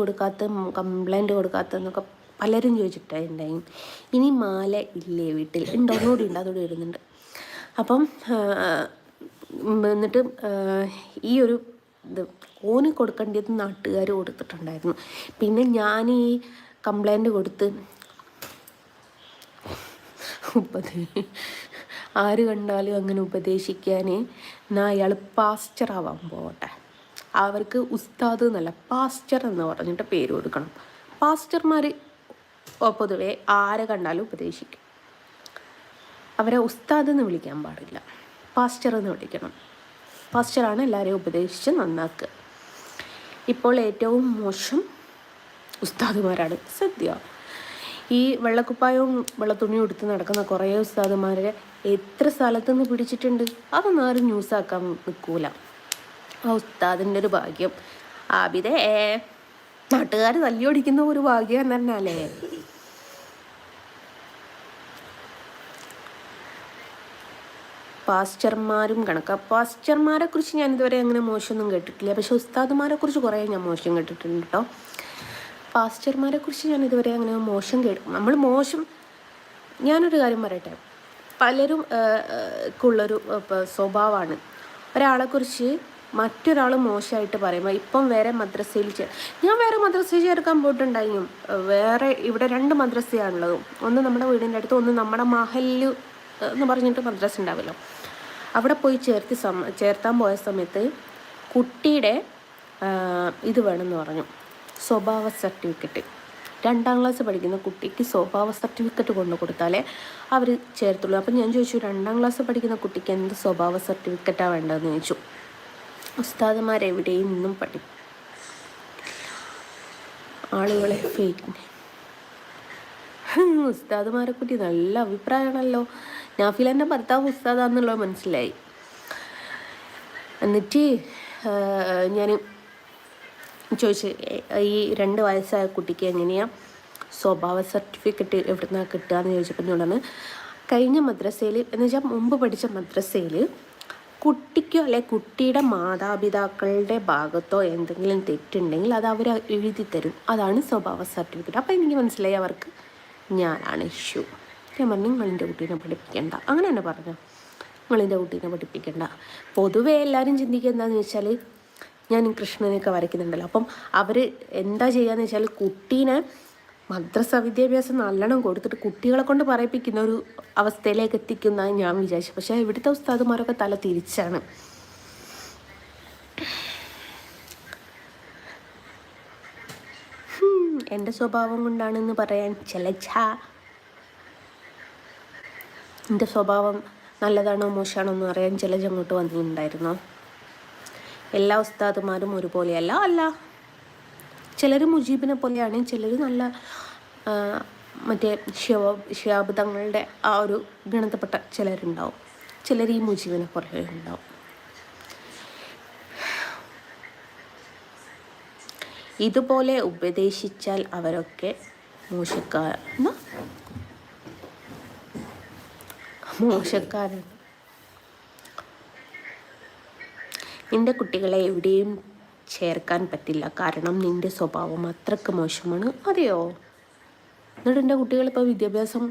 Speaker 1: കൊടുക്കാത്തതെന്നൊക്കെ പലരും ചോദിച്ചിട്ടുണ്ടായി. ഇനി മാല ഇല്ലേ വീട്ടിൽ? ഉണ്ട്, ഒന്നുകൂടി ഉണ്ട്, അതോടെ വരുന്നുണ്ട്. അപ്പം എന്നിട്ട് ഈ ഒരു ഇത് ഓന് കൊടുക്കേണ്ടത് നാട്ടുകാർ കൊടുത്തിട്ടുണ്ടായിരുന്നു. പിന്നെ ഞാൻ ഈ കംപ്ലൈൻറ്റ് കൊടുത്ത് ആര് കണ്ടാലും അങ്ങനെ ഉപദേശിക്കാൻ അയാൾ പാസ്റ്ററാവാൻ പോകട്ടെ. അവർക്ക് ഉസ്താദ് എന്നല്ല പാസ്റ്റർ എന്ന് പറഞ്ഞിട്ട് പേര് കൊടുക്കണം. പാസ്റ്റർമാർ പൊതുവെ ആരെ കണ്ടാലും ഉപദേശിക്കും. അവരെ ഉസ്താദ് എന്ന് വിളിക്കാൻ പാടില്ല, പാസ്റ്റർ എന്ന് വിളിക്കണം. പാസ്റ്ററാണ് എല്ലാവരെയും ഉപദേശിച്ച് നന്നാക്കുക. ഇപ്പോൾ ഏറ്റവും മോശം ഉസ്താദുമാരാണ്. സത്യ, ഈ വെള്ളക്കുപ്പായവും വെള്ളത്തുണിയും എടുത്ത് നടക്കുന്ന കുറേ ഉസ്താദുമാരെ എത്ര സ്ഥലത്തുനിന്ന് പിടിച്ചിട്ടുണ്ട്. അതൊന്നും ആരും ന്യൂസാക്കാൻ നിൽക്കൂല. ആ ഉസ്താദിൻ്റെ ഒരു ഭാഗ്യം. ആബിദേ, നാട്ടുകാർ തല്ലിയൊടിക്കുന്ന ഒരു ഭാഗ്യം തന്നെയല്ലേ. പാസ്റ്റർമാരും കണക്കാം. പാസ്റ്റർമാരെ കുറിച്ച് ഞാൻ ഇതുവരെ അങ്ങനെ മോശമൊന്നും കേട്ടിട്ടില്ല. പക്ഷെ ഉസ്താദുമാരെ കുറിച്ച് കുറേ ഞാൻ മോശം കേട്ടിട്ടുണ്ട് കേട്ടോ. പാസ്റ്റർമാരെ കുറിച്ച് ഞാൻ ഇതുവരെ അങ്ങനെ മോശം. ഞാനൊരു കാര്യം പറയട്ടെ, പലരും ഉള്ളൊരു സ്വഭാവമാണ് ഒരാളെക്കുറിച്ച് മറ്റൊരാൾ മോശമായിട്ട് പറയുമ്പോൾ. ഇപ്പം വേറെ മദ്രസയിൽ ഞാൻ വേറെ മദ്രസയിൽ ചേർക്കാൻ പോയിട്ടുണ്ടായും. വേറെ ഇവിടെ 2 മദ്രസയാണുള്ളതും. ഒന്ന് നമ്മുടെ വീടിൻ്റെ അടുത്ത്, ഒന്ന് നമ്മുടെ മഹല്ല് എന്ന് പറഞ്ഞിട്ട് മദ്രസ ഉണ്ടാവുമല്ലോ. അവിടെ പോയി ചേർത്താൻ പോയ സമയത്ത് കുട്ടിയുടെ ഇത് വേണമെന്ന് പറഞ്ഞു, സ്വഭാവ സർട്ടിഫിക്കറ്റ്. 2ാം ക്ലാസ് പഠിക്കുന്ന കുട്ടിക്ക് സ്വഭാവ സർട്ടിഫിക്കറ്റ് കൊണ്ടു കൊടുത്താലേ അവർ ചേർത്തുള്ളൂ. അപ്പം ഞാൻ ചോദിച്ചു, 2ാം ക്ലാസ് പഠിക്കുന്ന കുട്ടിക്ക് എന്ത് സ്വഭാവ സർട്ടിഫിക്കറ്റാണ് വേണ്ടതെന്ന് ചോദിച്ചു. ഉസ്താദുമാരെവിടെയും നിന്നും ആളുകളെ ഫേക്ക്. ഉസ്താദുമാരെ കുട്ടി നല്ല അഭിപ്രായമാണല്ലോ. നാഫിലെൻ്റെ ഭർത്താവ് ഉസ്താദാന്നുള്ളത് മനസ്സിലായി. എന്നിട്ട് ഞാൻ ചോദിച്ചു, ഈ 2 വയസ്സായ കുട്ടിക്ക് എങ്ങനെയാണ് സ്വഭാവ സർട്ടിഫിക്കറ്റ് എവിടെ നിന്നാണ് കിട്ടുകയെന്ന് ചോദിച്ചപ്പോൾ എന്നോടാണ്, കഴിഞ്ഞ മദ്രസയിൽ എന്ന് വെച്ചാൽ മുമ്പ് പഠിച്ച മദ്രസയിൽ കുട്ടിക്കോ അല്ലെ കുട്ടിയുടെ മാതാപിതാക്കളുടെ ഭാഗത്തോ എന്തെങ്കിലും തെറ്റുണ്ടെങ്കിൽ അത് അവർ എഴുതി തരും. അതാണ് സ്വഭാവ സർട്ടിഫിക്കറ്റ്. അപ്പോൾ എനിക്ക് മനസ്സിലായി അവർക്ക് ഞാനാണ് ഇഷ്യൂ. ഞാൻ പറഞ്ഞു, നിങ്ങളെൻ്റെ കുട്ടീനെ പഠിപ്പിക്കേണ്ട. അങ്ങനെ തന്നെ പറഞ്ഞു, നിങ്ങളെൻ്റെ കുട്ടീനെ പഠിപ്പിക്കേണ്ട. പൊതുവേ എല്ലാവരും ചിന്തിക്കുക എന്താണെന്ന് വെച്ചാൽ, ഞാൻ കൃഷ്ണനെയൊക്കെ വരയ്ക്കുന്നുണ്ടല്ലോ, അപ്പം അവർ എന്താ ചെയ്യുകയെന്ന് വെച്ചാൽ കുട്ടീനെ മദ്രസ വിദ്യാഭ്യാസം നല്ലോണം കൊടുത്തിട്ട് കുട്ടികളെ കൊണ്ട് പറയിപ്പിക്കുന്ന ഒരു അവസ്ഥയിലേക്ക് എത്തിക്കുന്നതാണ് ഞാൻ വിചാരിച്ചു. പക്ഷേ ഇവിടുത്തെ ഉസ്താദുമാരൊക്കെ തല തിരിച്ചാണ്. എൻ്റെ സ്വഭാവം കൊണ്ടാണെന്ന് പറയാൻ എൻ്റെ സ്വഭാവം നല്ലതാണോ മോശമാണോ എന്ന് അറിയാൻ അങ്ങോട്ട് വന്നിട്ടുണ്ടായിരുന്നോ? എല്ലാ ഉസ്താദുമാരും ഒരുപോലെയല്ല. ചിലർ മുജീബിനെ പോലെയാണ്, ചിലർ നല്ല മറ്റേ ഷിഹാബ് തങ്ങളുടെ ആ ഒരു ഗണത്തിൽപ്പെട്ട ചിലരുണ്ടാവും, ചിലർ ഈ മുജീബിനെ പോലെ ഉണ്ടാവും. ഇതുപോലെ ഉപദേശിച്ചാൽ അവരൊക്കെ മോശക്കാരാണ്. നിന്റെ കുട്ടികളെ എവിടെയും ചേർക്കാൻ പറ്റില്ല, കാരണം നിന്റെ സ്വഭാവം അത്രയ്ക്ക് മോശമാണ്. അതെയോ? എന്നിട്ട് എൻ്റെ കുട്ടികളിപ്പോൾ വിദ്യാഭ്യാസം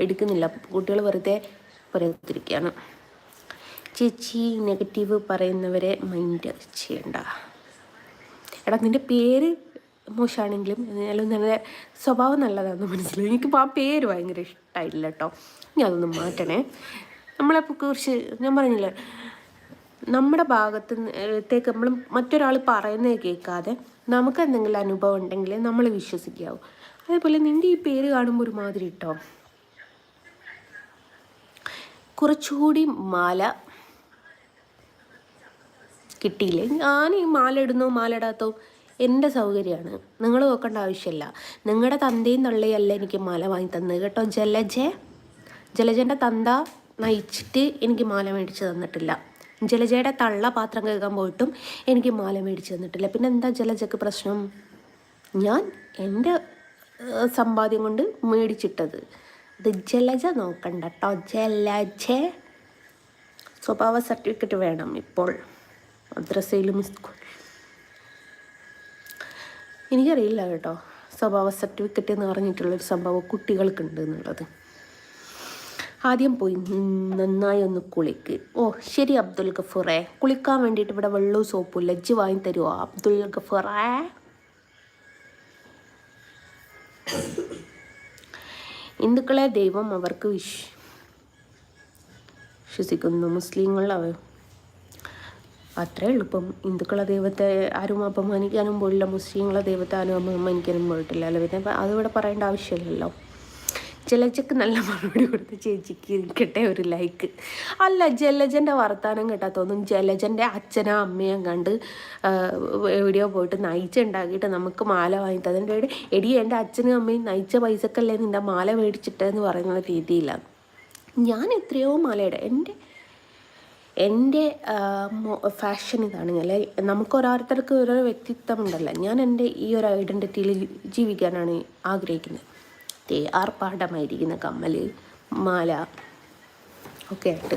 Speaker 1: എടുക്കുന്നില്ല, കുട്ടികൾ വെറുതെ പുറത്തിരിക്കുകയാണ്. ചേച്ചി, നെഗറ്റീവ് പറയുന്നവരെ മൈൻഡ് ചെയ്യണ്ട. എടാ, നിൻ്റെ പേര് മോശമാണെങ്കിലും എന്നാലും നല്ല സ്വഭാവം നല്ലതാണെന്ന് മനസ്സിലായി. എനിക്കിപ്പോൾ ആ പേര് ഭയങ്കര ഇഷ്ടമായില്ല കേട്ടോ. ഇനി അതൊന്ന് മാറ്റണേ. നമ്മളെപ്പോൾ കുറിച്ച് ഞാൻ പറഞ്ഞില്ലേ, നമ്മുടെ ഭാഗത്തേക്ക് നമ്മൾ മറ്റൊരാൾ പറയുന്നത് കേൾക്കാതെ നമുക്ക് എന്തെങ്കിലും അനുഭവം ഉണ്ടെങ്കിൽ നമ്മൾ വിശ്വസിക്കാവും. അതേപോലെ നിൻ്റെ ഈ പേര് കാണുമ്പോൾ ഒരുമാതിരി കേട്ടോ. കുറച്ചുകൂടി മാല കിട്ടിയില്ലേ? ഞാൻ ഈ മാല ഇടുന്നോ മാല ഇടാത്തോ എൻ്റെ സൗകര്യമാണ്, നിങ്ങൾ നോക്കേണ്ട ആവശ്യമില്ല. നിങ്ങളുടെ തന്തയും തള്ളയല്ല എനിക്ക് മാല വാങ്ങി തന്നത് കേട്ടോ. ജലജൻ്റെ തന്ത നയിച്ചിട്ട് എനിക്ക് മാല മേടിച്ച് തന്നിട്ടില്ല. ജലജയുടെ തള്ള പാത്രം കഴുകാൻ പോയിട്ടും എനിക്ക് മാല മേടിച്ച് തന്നിട്ടില്ല. പിന്നെ എന്താ ജലജക്ക് പ്രശ്നം? ഞാൻ എൻ്റെ സമ്പാദ്യം കൊണ്ട് മേടിച്ചിട്ടത്. അത് ജലജ നോക്കണ്ട കേട്ടോ. സ്വഭാവ സർട്ടിഫിക്കറ്റ് വേണം ഇപ്പോൾ മദ്രസയിലും സ്കൂൾ. എനിക്കറിയില്ല കേട്ടോ സ്വഭാവ സർട്ടിഫിക്കറ്റ് എന്ന് പറഞ്ഞിട്ടുള്ളൊരു സംഭവം കുട്ടികൾക്കുണ്ട് എന്നുള്ളത്. ആദ്യം പോയി നന്നായി ഒന്ന് കുളിക്ക്. ഓ ശരി അബ്ദുൽ ഗഫൂറേ, കുളിക്കാൻ വേണ്ടിയിട്ട് ഇവിടെ വെള്ളവും സോപ്പും ലജ്ജ് വാങ്ങി തരുമോ അബ്ദുൽ ഗഫൂറേ? ഹിന്ദുക്കളെ ദൈവം അവർക്ക് വിശ്വസിക്കുന്നു, മുസ്ലിങ്ങൾ അത്രേ ഉള്ളൂ. ഇപ്പം ഹിന്ദുക്കളെ ദൈവത്തെ ആരും അപമാനിക്കാനും പോയില്ല, മുസ്ലിങ്ങളെ ദൈവത്തെ ആരും അപമാനിക്കാനും പോയിട്ടില്ല അല്ല. പിന്നെ അതിവിടെ പറയേണ്ട ആവശ്യമില്ലല്ലോ. ജലജക്ക് നല്ല മറുപടി കൊടുത്ത് ചേച്ചിക്ക് ഇരിക്കട്ടെ ഒരു ലൈക്ക്. അല്ല, ജലജൻ്റെ വർത്താനം കേട്ടാൽ തോന്നും ജലജൻ്റെ അച്ഛനും അമ്മയും കണ്ട് എവിടെയോ പോയിട്ട് നയിച്ച ഉണ്ടാക്കിയിട്ട് നമുക്ക് മാല വാങ്ങി തന്നിട്ട് എടി എൻ്റെ അച്ഛനും അമ്മയും നയിച്ച പൈസക്കല്ലേ നിൻ്റെ മാല മേടിച്ചിട്ടെന്ന് പറയുന്ന രീതിയിലാണ്. ഞാൻ എത്രയോ മാലയുടെ എൻ്റെ ഫാഷൻ ഇതാണ്. അല്ലെ, നമുക്ക് ഓരോരുത്തർക്ക് ഓരോ വ്യക്തിത്വം ഉണ്ടല്ലോ. ഞാൻ എൻ്റെ ഈ ഒരു ഐഡൻറ്റിറ്റിയിൽ ജീവിക്കാനാണ് ആഗ്രഹിക്കുന്നത്. ആർപ്പാടമായിരിക്കുന്ന കമ്മൽ മാല ഒക്കെ ആയിട്ട്.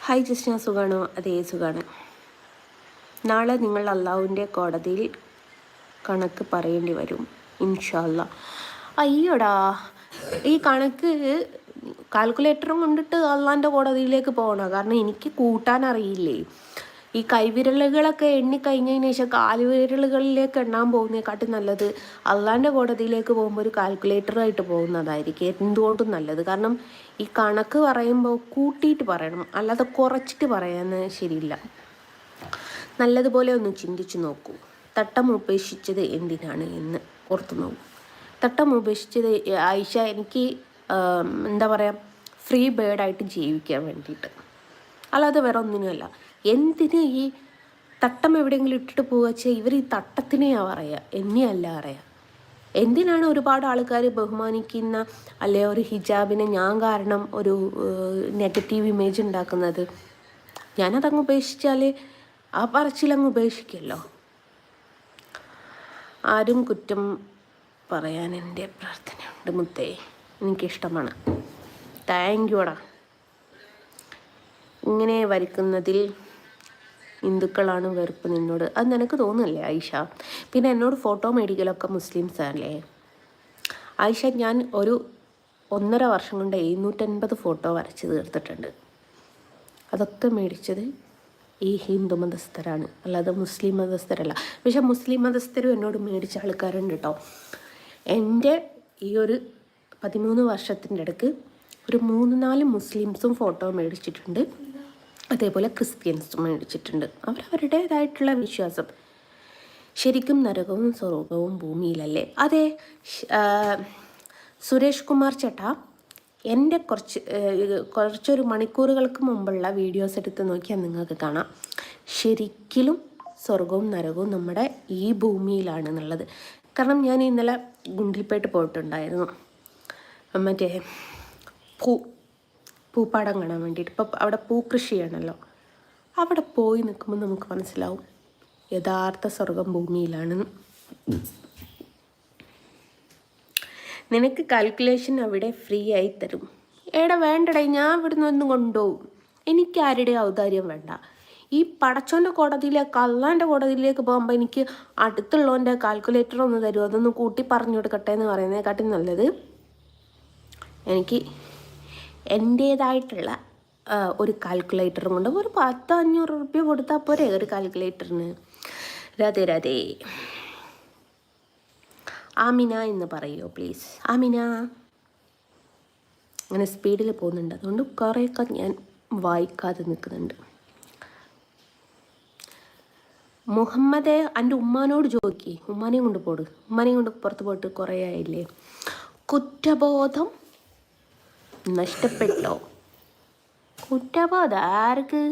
Speaker 1: ഹായ് ജസ്ന, സുഖാണോ? അതേ സുഖാണ്. നാളെ നിങ്ങൾ അള്ളാഹുവിൻ്റെ കോടതിയിൽ കണക്ക് പറയേണ്ടി വരും ഇൻഷാ അല്ലാ. അയ്യോടാ, ഈ കണക്ക് കാൽക്കുലേറ്ററും കൊണ്ടിട്ട് അള്ളാൻ്റെ കോടതിയിലേക്ക് പോകണം. കാരണം എനിക്ക് കൂട്ടാനറിയില്ലേ. ഈ കൈവിരലുകളൊക്കെ എണ്ണിക്കഴിഞ്ഞതിന് ശേഷം കാൽവിരലുകളിലേക്ക് എണ്ണാൻ പോകുന്നതിനെക്കാട്ടും നല്ലത് അള്ളാൻ്റെ കോടതിയിലേക്ക് പോകുമ്പോൾ ഒരു കാൽക്കുലേറ്ററായിട്ട് പോകുന്നതായിരിക്കും എന്തുകൊണ്ടും നല്ലത്. കാരണം ഈ കണക്ക് പറയുമ്പോൾ കൂട്ടിയിട്ട് പറയണം, അല്ലാതെ കുറച്ചിട്ട് പറയാൻ ശരിയില്ല. നല്ലതുപോലെ ഒന്ന് ചിന്തിച്ച് നോക്കൂ. തട്ടം ഉപേക്ഷിച്ചത് എന്തിനാണ് എന്ന് ഓർത്തു നോക്കൂ. തട്ടം ഉപേക്ഷിച്ചത് ആയിഷ എനിക്ക് എന്താ പറയുക, ഫ്രീ ബേർഡായിട്ട് ജീവിക്കാൻ വേണ്ടിയിട്ട്, അല്ലാതെ വേറെ ഒന്നിനുമല്ല. എന്തിന് ഈ തട്ടം എവിടെയെങ്കിലും ഇട്ടിട്ട് പോകുക വെച്ചാൽ ഇവർ ഈ തട്ടത്തിനെയാ പറയുക, എന്നെയല്ല പറയുക. എന്തിനാണ് ഒരുപാട് ആൾക്കാർ ബഹുമാനിക്കുന്ന അല്ലെ ഒരു ഹിജാബിനെ ഞാൻ കാരണം ഒരു നെഗറ്റീവ് ഇമേജ് ഉണ്ടാക്കുന്നത്? ഞാനതങ്ങ് ഉപേക്ഷിച്ചാൽ ആ പറച്ചിലങ്ങ് ഉപേക്ഷിക്കുമല്ലോ. ആരും കുറ്റം പറയാൻ എൻ്റെ പ്രാർത്ഥനയുണ്ട് മുത്തേ, എനിക്കിഷ്ടമാണ്. താങ്ക് യുടാ. ഇങ്ങനെ വരയ്ക്കുന്നതിൽ ഹിന്ദുക്കളാണ് വെറുപ്പ് നിന്നോട്. അത് നിനക്ക് തോന്നുന്നില്ലേ ആയിഷ? പിന്നെ എന്നോട് ഫോട്ടോ മേടിക്കലൊക്കെ മുസ്ലിംസ് അല്ലേ ആയിഷ? ഞാൻ ഒരു 1.5 വർഷം കൊണ്ട് 750 ഫോട്ടോ വരച്ച് തീർത്തിട്ടുണ്ട്. അതൊക്കെ മേടിച്ചത് ഈ ഹിന്ദു മതസ്ഥരാണ്, അല്ലാതെ മുസ്ലിം മതസ്ഥരല്ല. പക്ഷെ മുസ്ലിം മതസ്ഥരും എന്നോട് മേടിച്ച ആൾക്കാരുണ്ട് കേട്ടോ. എൻ്റെ ഈ ഒരു 13 വർഷത്തിൻ്റെ ഇടയ്ക്ക് ഒരു 3-4 മുസ്ലിംസും ഫോട്ടോ മേടിച്ചിട്ടുണ്ട്, അതേപോലെ ക്രിസ്ത്യൻസും മേടിച്ചിട്ടുണ്ട്. അവരവരുടേതായിട്ടുള്ള വിശ്വാസം. ശരിക്കും നരകവും സ്വർഗവും ഭൂമിയിലല്ലേ? അതെ സുരേഷ് കുമാർ ചേട്ടാ, എൻ്റെ കുറച്ചൊരു മണിക്കൂറുകൾക്ക് മുമ്പുള്ള വീഡിയോസ് എടുത്ത് നോക്കിയാൽ നിങ്ങൾക്ക് കാണാം ശരിക്കും സ്വർഗവും നരകവും നമ്മുടെ ഈ ഭൂമിയിലാണെന്നുള്ളത്. കാരണം ഞാൻ ഇന്നലെ ഗുണ്ടിൽപേട്ട് പോയിട്ടുണ്ടായിരുന്നു, മറ്റേ പൂപ്പാടം കാണാൻ വേണ്ടിയിട്ട്. ഇപ്പം അവിടെ പൂക്കൃഷിയാണല്ലോ. അവിടെ പോയി നിൽക്കുമ്പോൾ നമുക്ക് മനസ്സിലാവും യഥാർത്ഥ സ്വർഗം ഭൂമിയിലാണെന്ന്. നിനക്ക് കാൽക്കുലേഷൻ അവിടെ ഫ്രീ ആയി തരും. വേണ്ടടേ, ഞാൻ ഇവിടുന്ന് ഒന്നും കൊണ്ടുപോകും. എനിക്ക് ആരുടെ ഔദാര്യം വേണ്ട. ഈ പടച്ചോൻ്റെ കോടതിയിലേക്ക്, അള്ളാൻ്റെ കോടതിയിലേക്ക് പോകുമ്പോൾ എനിക്ക് അടുത്തുള്ളവൻ്റെ കാൽക്കുലേറ്റർ ഒന്ന് തരും, അതൊന്ന് കൂട്ടി പറഞ്ഞു കൊടുക്കട്ടെ എന്ന് പറയുന്നതിനെക്കാട്ടി നല്ലത് എനിക്ക് എൻ്റേതായിട്ടുള്ള ഒരു കാൽക്കുലേറ്ററും കൊണ്ട് ഒരു 10-500 റുപ്യ കൊടുത്താൽ പോരെ ഒരു കാൽക്കുലേറ്ററിന്. രാധേ രാധേ. ആമിന എന്ന് പറയുമോ പ്ലീസ്? ആമിന. അങ്ങനെ സ്പീഡിൽ പോകുന്നുണ്ട്, അതുകൊണ്ട് കുറേയൊക്കെ ഞാൻ വായിക്കാതെ നിൽക്കുന്നുണ്ട്. മുഹമ്മദ് എൻ്റെ ഉമ്മാനോട് ചോദിക്കി, ഉമ്മാനെയും കൊണ്ട് പോട്, ഉമ്മാനെയും കൊണ്ട് പുറത്ത് പോയിട്ട് കുറേ ആയില്ലേ. കുറ്റബോധം നഷ്ടപ്പെട്ടോ? കുറ്റബോധം ആർക്ക്?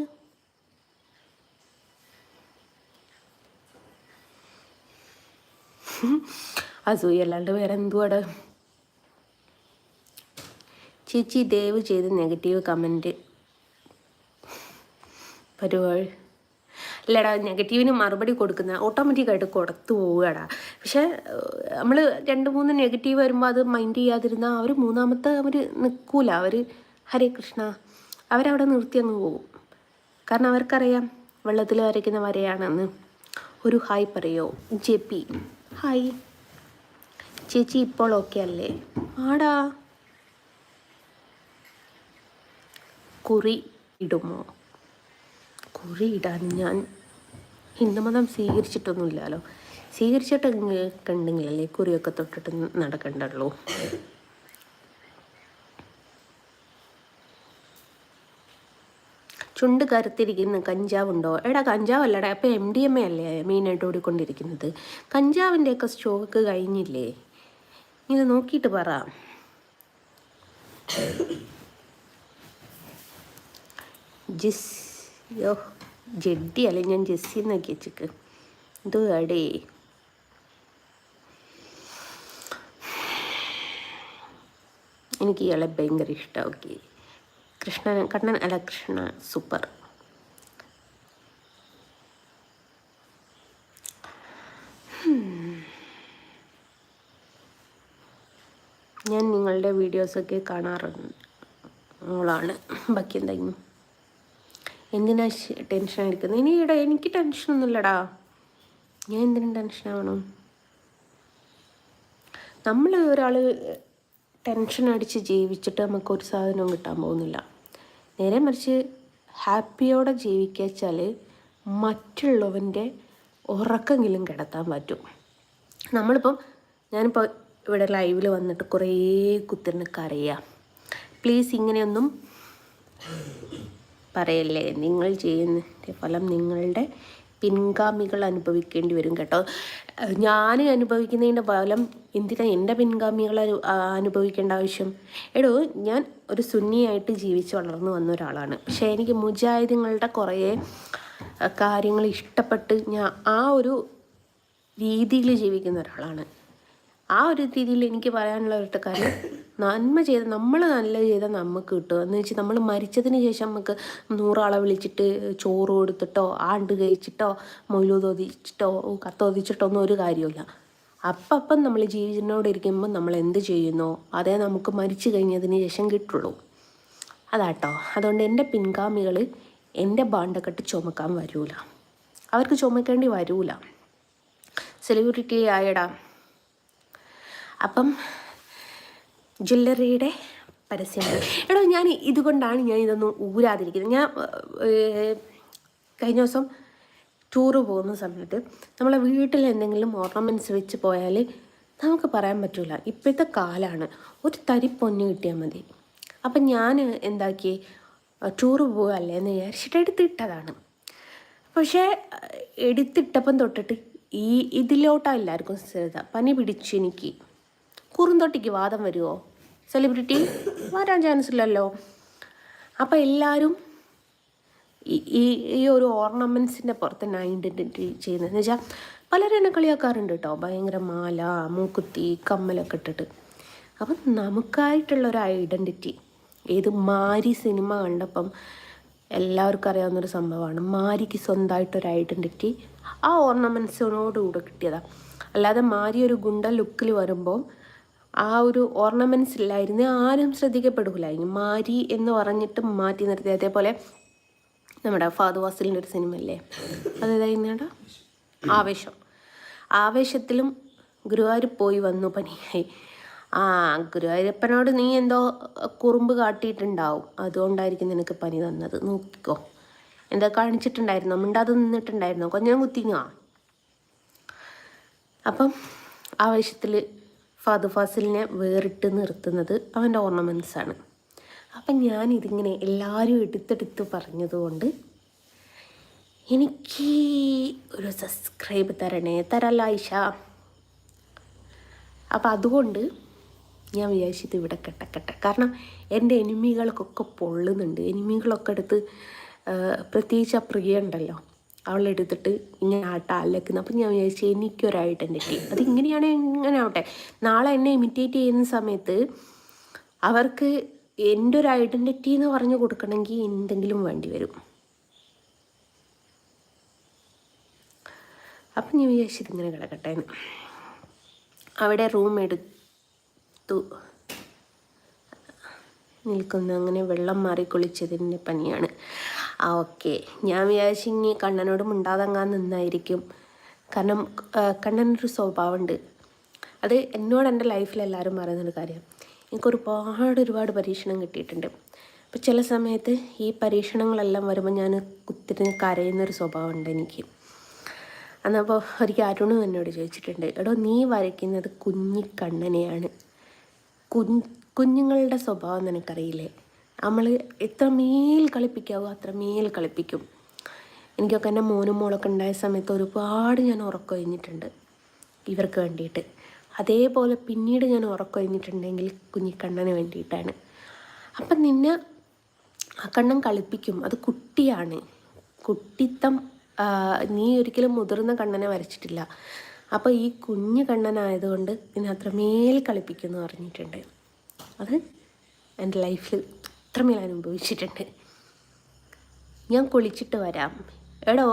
Speaker 1: അസൂയല്ലാണ്ട് വേറെ എന്തുവാടെ. ചേച്ചി ദയവ് ചെയ്ത് നെഗറ്റീവ് കമൻറ്റ് പരിപാടി അല്ലടാ. നെഗറ്റീവിന് മറുപടി കൊടുക്കുന്ന ഓട്ടോമാറ്റിക്കായിട്ട് കൊടുത്തു പോവുകടാ. പക്ഷേ നമ്മൾ 2-3 നെഗറ്റീവ് വരുമ്പോൾ അത് മൈൻഡ് ചെയ്യാതിരുന്നാൽ അവർ മൂന്നാമത്തെ അവർ നിൽക്കൂല. അവർ ഹരേ കൃഷ്ണ അവരവിടെ നിർത്തി അങ്ങ് പോകും. കാരണം അവർക്കറിയാം വെള്ളത്തിൽ വരയ്ക്കുന്ന വരയാണെന്ന്. ഒരു ഹായ് പറയോ ജെപ്പി? ഹായ് ചേച്ചി, ഇപ്പോൾ ഓക്കെ അല്ലേ? ആടാ. കുറി ഇടുമോ? കുറി ഇടാൻ ഞാൻ ഹിന്ദുമതം സ്വീകരിച്ചിട്ടൊന്നുമില്ലല്ലോ. സ്വീകരിച്ചിട്ടൊക്കെ ഉണ്ടെങ്കിലല്ലേ കുറിയൊക്കെ തൊട്ടിട്ട് നടക്കണ്ടുള്ളൂ. ചുണ്ട് കറുത്തിരിക്കുന്ന കഞ്ചാവുണ്ടോ? കഞ്ചാവല്ലടാ, അപ്പം MDMA അല്ലേ മെയിനായിട്ട് ഓടിക്കൊണ്ടിരിക്കുന്നത്. കഞ്ചാവിൻ്റെയൊക്കെ സ്റ്റോക്ക് കഴിഞ്ഞില്ലേ? ഇത് നോക്കിയിട്ട് പറ. ജെഡ്ഡി അല്ലേ, ഞാൻ ജെസ്സി എന്നൊക്കെ വെച്ചിക്ക്. ഇത് അടേ എനിക്ക് ഇയാളെ ഭയങ്കര ഇഷ്ടമാണ്. ഓക്കെ, കണ്ണൻ അല്ല കൃഷ്ണ സൂപ്പർ. ഞാൻ നിങ്ങളുടെ വീഡിയോസൊക്കെ കാണാറുള്ളതാണ്. ബാക്കി എന്തായിരുന്നു? എന്തിനാ ടെൻഷൻ എടുക്കുന്നത്? എനിക്ക് ടെൻഷനൊന്നുമില്ലടാ. ഞാൻ എന്തിനും ടെൻഷനാവണം? നമ്മൾ ഒരാൾ ടെൻഷൻ അടിച്ച് ജീവിച്ചിട്ട് നമുക്കൊരു സാധനവും കിട്ടാൻ പോകുന്നില്ല. നേരെ മറിച്ച് ഹാപ്പിയോടെ ജീവിക്കാച്ചാൽ മറ്റുള്ളവൻ്റെ ഉറക്കെങ്കിലും കിടത്താൻ പറ്റും. ഞാനിപ്പോൾ ഇവിടെ ലൈവിൽ വന്നിട്ട് കുറേ കുത്തിരുന്ന് കരയുക. പ്ലീസ് ഇങ്ങനെയൊന്നും പറയല്ലേ. നിങ്ങൾ ചെയ്യുന്നതിൻ്റെ ഫലം നിങ്ങളുടെ പിൻഗാമികൾ അനുഭവിക്കേണ്ടി വരും കേട്ടോ. ഞാൻ അനുഭവിക്കുന്നതിൻ്റെ ഫലം എന്തിനാ എൻ്റെ പിൻഗാമികൾ അനുഭവിക്കേണ്ട ആവശ്യം? ഞാൻ ഒരു സുന്നിയായിട്ട് ജീവിച്ച് വളർന്നു വന്ന ഒരാളാണ്. പക്ഷേ എനിക്ക് മുജാഹിദുകളുടെ കുറേ കാര്യങ്ങൾ ഇഷ്ടപ്പെട്ട് ഞാൻ ആ ഒരു രീതിയിൽ ജീവിക്കുന്ന ഒരാളാണ്. ആ ഒരു രീതിയിൽ എനിക്ക് പറയാനുള്ള ഒരു കാര്യം, നമ്മൾ നല്ല ചെയ്താൽ നമുക്ക് കിട്ടും. എന്ന് വെച്ചാൽ നമ്മൾ മരിച്ചതിന് ശേഷം നമുക്ക് 100 ആളെ വിളിച്ചിട്ട് ചോറ് കൊടുത്തിട്ടോ ആണ്ട് കഴിച്ചിട്ടോ മൊയിലൂതോദിച്ചിട്ടോ കത്തോദിച്ചിട്ടോ ഒന്നും ഒരു കാര്യമില്ല. അപ്പം നമ്മൾ ജീവിതത്തിനോട് ഇരിക്കുമ്പോൾ നമ്മൾ എന്ത് ചെയ്യുന്നോ അതേ നമുക്ക് മരിച്ചു കഴിഞ്ഞതിന് ശേഷം കിട്ടുള്ളൂ. അതാട്ടോ. അതുകൊണ്ട് എൻ്റെ പിൻഗാമികൾ എൻ്റെ ബാണ്ടക്കെട്ട് ചുമക്കാൻ വരൂല. അവർക്ക് ചുമക്കേണ്ടി വരൂല. സെലിബ്രിറ്റി ആയടാ. അപ്പം ജ്വല്ലറിയുടെ പരസ്യങ്ങൾ ഞാൻ ഇതുകൊണ്ടാണ് ഞാൻ ഇതൊന്നും ഊരാതിരിക്കുന്നത്. ഞാൻ കഴിഞ്ഞ ദിവസം ടൂറ് പോകുന്ന സമയത്ത് നമ്മളെ വീട്ടിൽ എന്തെങ്കിലും ഓർണമെൻറ്റ്സ് വെച്ച് പോയാൽ നമുക്ക് പറയാൻ പറ്റില്ല. ഇപ്പോഴത്തെ കാലമാണ്, ഒരു തരി പൊന്ന് കിട്ടിയാൽ മതി. അപ്പം ഞാൻ എന്താക്കി, ടൂറ് പോവുകയല്ലേ എന്ന് വിചാരിച്ചിട്ട് എടുത്തിട്ടതാണ്. പക്ഷേ എടുത്തിട്ടപ്പം തൊട്ടിട്ട് ഇതിലോട്ടാണ് എല്ലാവർക്കും ശ്രദ്ധ. പനി പിടിച്ചു. എനിക്ക് കുറുന്തൊട്ടിക്ക് വാദം വരുമോ? സെലിബ്രിറ്റി വരാൻ ചാൻസ് ഇല്ലല്ലോ. അപ്പോൾ എല്ലാവരും ഈ ഒരു ഓർണമെൻറ്റ്സിൻ്റെ പുറത്ത് തന്നെ ഐഡൻറ്റിറ്റി ചെയ്യുന്നതെന്ന് വെച്ചാൽ പലരും എന്നെ കളിയാക്കാറുണ്ട് കേട്ടോ, ഭയങ്കര മാല, മൂക്കുത്തി, കമ്മലൊക്കെ ഇട്ടിട്ട്. അപ്പം നമുക്കായിട്ടുള്ളൊരു ഐഡൻറ്റിറ്റി, ഏത് മാരി സിനിമ കണ്ടപ്പം എല്ലാവർക്കും അറിയാവുന്നൊരു സംഭവമാണ്. മാരിക്ക് സ്വന്തമായിട്ടൊരു ഐഡൻറ്റിറ്റി ആ ഓർണമെൻറ്റ്സിനോടുകൂടെ കിട്ടിയതാണ്. അല്ലാതെ മാരി ഒരു ഗുണ്ട ലുക്കിൽ വരുമ്പോൾ ആ ഒരു ഓർണമെൻറ്റ്സ് ഇല്ലായിരുന്നു ആരും ശ്രദ്ധിക്കപ്പെടില്ലായിരുന്നു. മാരി എന്ന് പറഞ്ഞിട്ട് മാറ്റി നിർത്തി. അതേപോലെ നമ്മുടെ ഫഹദ് ഫാസിലിൻ്റെ ഒരു സിനിമ ഇല്ലേ, അതേതായിരുന്നേടാ, ആവേശത്തിലും ഗുരുവായൂർ പോയി വന്നു പനിയായി. ഗുരുവായൂരപ്പനോട് നീ എന്തോ കുറുമ്പ് കാട്ടിയിട്ടുണ്ടാവും, അതുകൊണ്ടായിരിക്കും നിനക്ക് പനി തന്നത്. നോക്കിക്കോ, എന്താ കാണിച്ചിട്ടുണ്ടായിരുന്നോ, മിണ്ടാതെ നിന്നിട്ടുണ്ടായിരുന്നോ, കൊഞ്ഞാൻ കുത്തിങ്ങാ. അപ്പം ആവേശത്തിൽ ഫഹദ് ഫാസിലിനെ വേറിട്ട് നിർത്തുന്നത് അവൻ്റെ ഓർണമെൻറ്റ്സാണ്. അപ്പം ഞാനിതിങ്ങനെ എല്ലാവരും എടുത്തെടുത്ത് പറഞ്ഞതുകൊണ്ട് എനിക്ക് ഒരു സബ്സ്ക്രൈബ് തരല്ല ആയിഷ. അപ്പം അതുകൊണ്ട് ഞാൻ വിചാരിച്ചത് ഇവിടെ കെട്ട കാരണം എൻ്റെ എനിമികൾക്കൊക്കെ പൊള്ളുന്നുണ്ട്. എനിമികളൊക്കെ എടുത്ത് പ്രത്യേകിച്ച് ആ പ്രിയ ഉണ്ടല്ലോ, അവളെടുത്തിട്ട് ഇങ്ങനെ അലക്കുന്നത്. അപ്പം ഞാൻ വിചാരിച്ചു എനിക്കൊരു ഐഡൻറ്റിറ്റി, അതിങ്ങനെയാണ്, ഇങ്ങനെ ആവട്ടെ. നാളെ എന്നെ ഇമിറ്റേറ്റ് ചെയ്യുന്ന സമയത്ത് അവർക്ക് എൻ്റെ ഒരു ഐഡൻറ്റിറ്റി എന്ന് പറഞ്ഞു കൊടുക്കണമെങ്കിൽ എന്തെങ്കിലും വേണ്ടി വരും. അപ്പം ഞാൻ വിചാരിച്ചത് ഇങ്ങനെ കിടക്കട്ടെ. അവിടെ റൂം എടുത്തു നിൽക്കുന്നു. അങ്ങനെ വെള്ളം മാറി കുളിച്ചതിൻ്റെ പനിയാണ്. ഓക്കെ, ഞാൻ വിചാരിച്ചു ഇനി കണ്ണനോട് മിണ്ടാതങ്ങാൻ നിന്നായിരിക്കും. കാരണം കണ്ണനൊരു സ്വഭാവമുണ്ട്, അത് എന്നോട് എൻ്റെ ലൈഫിൽ എല്ലാവരും പറയുന്നൊരു കാര്യം. എനിക്ക് ഒരുപാട് പരീക്ഷണം കിട്ടിയിട്ടുണ്ട്. അപ്പോൾ ചില സമയത്ത് ഈ പരീക്ഷണങ്ങളെല്ലാം വരുമ്പോൾ ഞാൻ കുത്തിരി കരയുന്നൊരു സ്വഭാവമുണ്ട് എനിക്ക്. എന്നപ്പോൾ ഒരിക്കൽ അരുണും എന്നോട് ചോദിച്ചിട്ടുണ്ട്, എടോ നീ വരയ്ക്കുന്നത് കുഞ്ഞിക്കണ്ണനെയാണ്, കുഞ്ഞുങ്ങളുടെ സ്വഭാവം നിനക്കറിയില്ലേ, നമ്മൾ എത്രമേൽ കളിപ്പിക്കാവോ അത്രമേൽ കളിപ്പിക്കും. എനിക്കൊക്കെ എൻ്റെ മോനും മോളൊക്കെ ഉണ്ടായ സമയത്ത് ഒരുപാട് ഞാൻ ഉറക്കൊഴിഞ്ഞിട്ടുണ്ട് ഇവർക്ക് വേണ്ടിയിട്ട്. അതേപോലെ പിന്നീട് ഞാൻ ഉറക്കൊഴിഞ്ഞിട്ടുണ്ടെങ്കിൽ കുഞ്ഞിക്കണ്ണന് വേണ്ടിയിട്ടാണ്. അപ്പം നിന്നെ ആ കണ്ണൻ കളിപ്പിക്കും, അത് കുട്ടിയാണ്, കുട്ടിത്തം. നീ ഒരിക്കലും മുതിർന്ന കണ്ണനെ വരച്ചിട്ടില്ല. അപ്പോൾ ഈ കുഞ്ഞു കണ്ണനായതുകൊണ്ട് നിന്നെ അത്രമേൽ കളിപ്പിക്കുമെന്ന് പറഞ്ഞിട്ടുണ്ട്. അത് എൻ്റെ ലൈഫിൽ അത്രമേൽ അനുഭവിച്ചിട്ടുണ്ട്. ഞാൻ കുളിച്ചിട്ട് വരാം. എടോ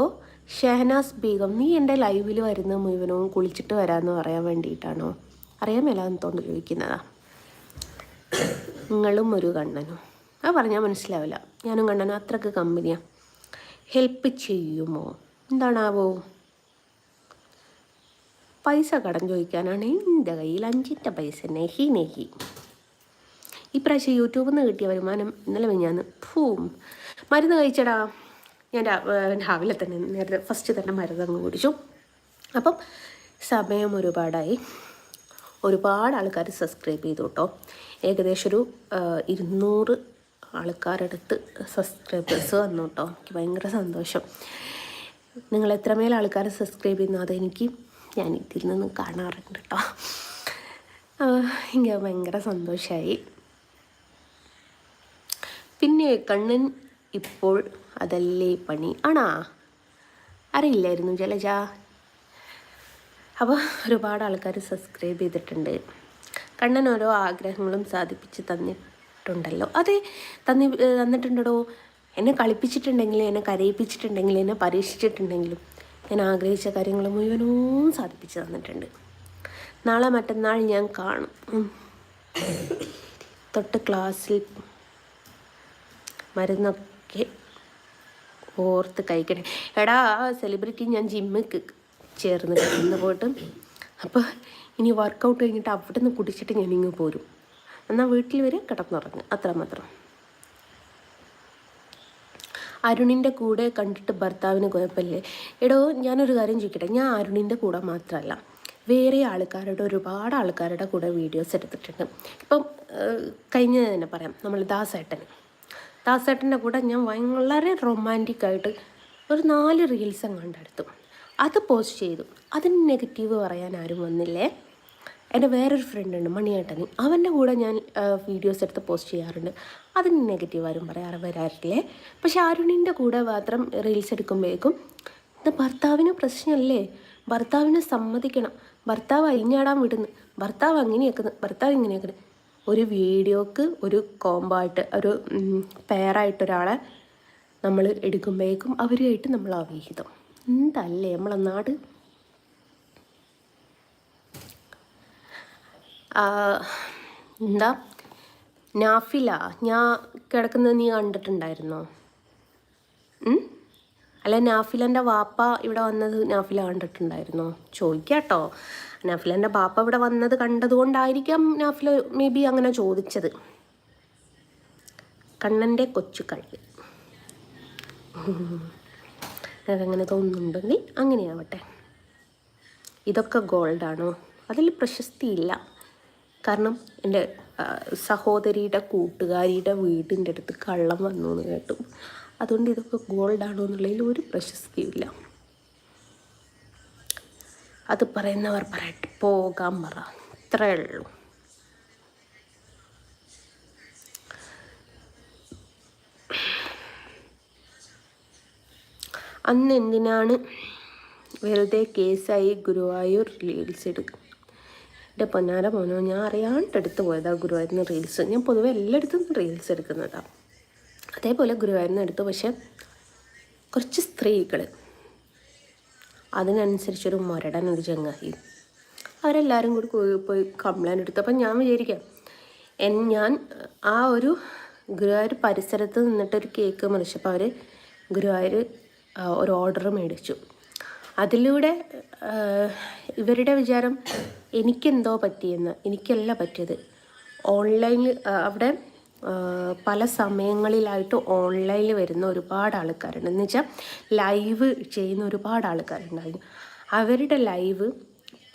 Speaker 1: ഷഹനാസ് ബീഗം, നീ എൻ്റെ ലൈവിൽ വരുന്ന മുഴുവനും കുളിച്ചിട്ട് വരാമെന്ന് പറയാൻ വേണ്ടിയിട്ടാണോ? അറിയാൻ മേലാന്ന് തോന്നുന്നു ചോദിക്കുന്നതാ. നിങ്ങളും ഒരു കണ്ണനും, അത് പറഞ്ഞാൽ മനസ്സിലാവില്ല. ഞാനും കണ്ണനും അത്രക്ക് കമ്പനിയാണ്. ഹെൽപ്പ് ചെയ്യുമോ? എന്താണാവോ? പൈസ കടം ചോദിക്കാനാണ് എൻ്റെ കയ്യിൽ 5 പൈസ. നെഹി ഇപ്രാവശ്യം യൂട്യൂബിൽ നിന്ന് കിട്ടിയ വരുമാനം ഇന്നലെ മിനിഞ്ഞാന്ന് മരുന്ന് കഴിച്ചടാ. ഞാൻ രാവിലെ തന്നെ നേരത്തെ ഫസ്റ്റ് തന്നെ മരുന്നങ്ങ് കുടിച്ചു. അപ്പം സമയം ഒരുപാടായി. ഒരുപാട് ആൾക്കാർ സബ്സ്ക്രൈബ് ചെയ്തു കേട്ടോ. ഏകദേശം ഒരു 200 ആൾക്കാരടുത്ത് സബ്സ്ക്രൈബേഴ്സ് വന്നു കേട്ടോ. എനിക്ക് ഭയങ്കര സന്തോഷം. നിങ്ങൾ എത്രമേൽ ആൾക്കാർ സബ്സ്ക്രൈബ് ചെയ്യുന്നു അതെനിക്ക് ഞാൻ ഇതിൽ നിന്ന് കാണാറുണ്ട് കേട്ടോ. എനിക്ക് ഭയങ്കര സന്തോഷമായി. പിന്നെ കണ്ണൻ ഇപ്പോൾ അതല്ലേ പണി ആണാ? അറിയില്ലായിരുന്നു ജലജ. അപ്പോൾ ഒരുപാട് ആൾക്കാർ സബ്സ്ക്രൈബ് ചെയ്തിട്ടുണ്ട്. കണ്ണൻ ഓരോ ആഗ്രഹങ്ങളും സാധിപ്പിച്ച് തന്നിട്ടുണ്ടല്ലോ. അതെ, തന്നിട്ടുണ്ടോ. എന്നെ കളിപ്പിച്ചിട്ടുണ്ടെങ്കിലും എന്നെ കരയിപ്പിച്ചിട്ടുണ്ടെങ്കിലും എന്നെ പരീക്ഷിച്ചിട്ടുണ്ടെങ്കിലും ഞാൻ ആഗ്രഹിച്ച കാര്യങ്ങൾ മുഴുവനും സാധിപ്പിച്ച് തന്നിട്ടുണ്ട്. നാളെ മറ്റന്നാൾ ഞാൻ കാണും. തൊട്ട് ക്ലാസ്സിൽ മരുന്നൊക്കെ ഓർത്ത് കഴിക്കണേ. എടാ സെലിബ്രിറ്റി, ഞാൻ ജിമ്മിൽ ചേർന്ന് ഇന്ന് പോയിട്ട്. അപ്പോൾ ഇനി വർക്കൗട്ട് കഴിഞ്ഞിട്ട് അവിടെ നിന്ന് കുടിച്ചിട്ട് ഞാൻ ഇങ്ങ് പോരും. എന്നാൽ വീട്ടിൽ വരെ കിടന്നുറങ്ങും, അത്രമാത്രം. അരുണിൻ്റെ കൂടെ കണ്ടിട്ട് ഭർത്താവിന് കുഴപ്പമില്ലേ? എടോ ഞാനൊരു കാര്യം ചോദിക്കട്ടെ, ഞാൻ അരുണിൻ്റെ കൂടെ മാത്രമല്ല വേറെ ഒരുപാട് ആൾക്കാരുടെ കൂടെ വീഡിയോസ് എടുത്തിട്ടുണ്ട്. ഇപ്പം കഴിഞ്ഞത് തന്നെ പറയാം, നമ്മൾ ദാസേട്ടൻ്റെ കൂടെ ഞാൻ വളരെ റൊമാൻറ്റിക്കായിട്ട് ഒരു 4 റീൽസ് അങ്ങാണ്ട് എടുത്തു. അത് പോസ്റ്റ് ചെയ്തു. അതിന് നെഗറ്റീവ് പറയാൻ ആരും വന്നില്ലേ. എൻ്റെ വേറൊരു ഫ്രണ്ട് ഉണ്ട് മണിയേട്ടന്, അവൻ്റെ കൂടെ ഞാൻ വീഡിയോസ് എടുത്ത് പോസ്റ്റ് ചെയ്യാറുണ്ട്. അതിന് നെഗറ്റീവ് ആരും വരാറില്ലേ. പക്ഷെ അരുണിൻ്റെ കൂടെ മാത്രം റീൽസ് എടുക്കുമ്പോഴേക്കും ഇത് ഭർത്താവിന് പ്രശ്നമല്ലേ, ഭർത്താവിനെ സമ്മതിക്കണം, ഭർത്താവ് അഴിഞ്ഞാടാൻ വിടുന്നു, ഭർത്താവ് അങ്ങനെയാക്കുന്നു, ഭർത്താവ് ഇങ്ങനെയാക്കുന്നു. ഒരു വീഡിയോക്ക് ഒരു കോമ്പായിട്ട് ഒരു പെയറായിട്ടൊരാളെ നമ്മൾ എടുക്കുമ്പോഴേക്കും അവരുമായിട്ട് നമ്മൾ അവിഹിതം. എന്തല്ലേ നമ്മളെ നാട്. എന്താ നാഫില ഞാൻ കിടക്കുന്നത് നീ കണ്ടിട്ടുണ്ടായിരുന്നോ? അല്ല നാഫിലൻ്റെ വാപ്പ ഇവിടെ വന്നത് നാഫില കണ്ടിട്ടുണ്ടായിരുന്നോ ചോദിക്കാട്ടോ. നാഫിലൻ്റെ ബാപ്പ ഇവിടെ വന്നത് കണ്ടതുകൊണ്ടായിരിക്കാം നാഫില മേ ബി അങ്ങനെ ചോദിച്ചത്. കണ്ണൻ്റെ കൊച്ചു കള്ളി അതങ്ങനെ തോന്നുന്നുണ്ടെങ്കിൽ അങ്ങനെയാവട്ടെ. ഇതൊക്കെ ഗോൾഡാണോ? അതിൽ പ്രശസ്തിയില്ല. കാരണം എൻ്റെ സഹോദരിയുടെ കൂട്ടുകാരിയുടെ വീടിൻ്റെ അടുത്ത് കള്ളം വന്നു എന്ന് കേട്ടു. അതുകൊണ്ട് ഇതൊക്കെ ഗോൾഡാണോ എന്നുള്ളതിൽ ഒരു പ്രശസ്തിയില്ല. അത് പറയുന്നവർ പറയട്ടെ, പോകാൻ പറ, ഇത്രയേ ഉള്ളൂ. അന്ന് എന്തിനാണ് വെറുതെ കേസായി ഗുരുവായൂർ റീൽസ് എടുക്കും? എൻ്റെ പൊന്നാര മോനോ, ഞാൻ അറിയാണ്ട് എടുത്ത് പോയതാണ് ഗുരുവായൂരിന് റീൽസ്. ഞാൻ പൊതുവെ എല്ലായിടത്തും റീൽസ് എടുക്കുന്നതാണ്. അതേപോലെ ഗുരുവായൂരിന് എടുത്തു. പക്ഷെ കുറച്ച് സ്ത്രീകൾ അതിനനുസരിച്ചൊരു മുരടനൊരു ചങ്ങായി അവരെല്ലാവരും കൂടി പോയി കംപ്ലൈൻറ്റ് എടുത്തു. അപ്പം ഞാൻ വിചാരിക്കാം, ഞാൻ ആ ഒരു ഗുരുവായൂർ പരിസരത്ത് നിന്നിട്ടൊരു കേക്ക് മുറിച്ചപ്പോൾ അവർ ഗുരുവായൂർ ഒരു ഓർഡർ മേടിച്ചു. അതിലൂടെ ഇവരുടെ വിചാരം എനിക്കെന്തോ പറ്റിയെന്ന്. എനിക്കല്ല പറ്റിയത്. ഓൺലൈനിൽ അവിടെ പല സമയങ്ങളിലായിട്ട് ഓൺലൈനിൽ വരുന്ന ഒരുപാട് ആൾക്കാരുണ്ട്. എന്ന് വെച്ചാൽ ലൈവ് ചെയ്യുന്ന ഒരുപാട് ആൾക്കാരുണ്ടായിരുന്നു. അവരുടെ ലൈവ്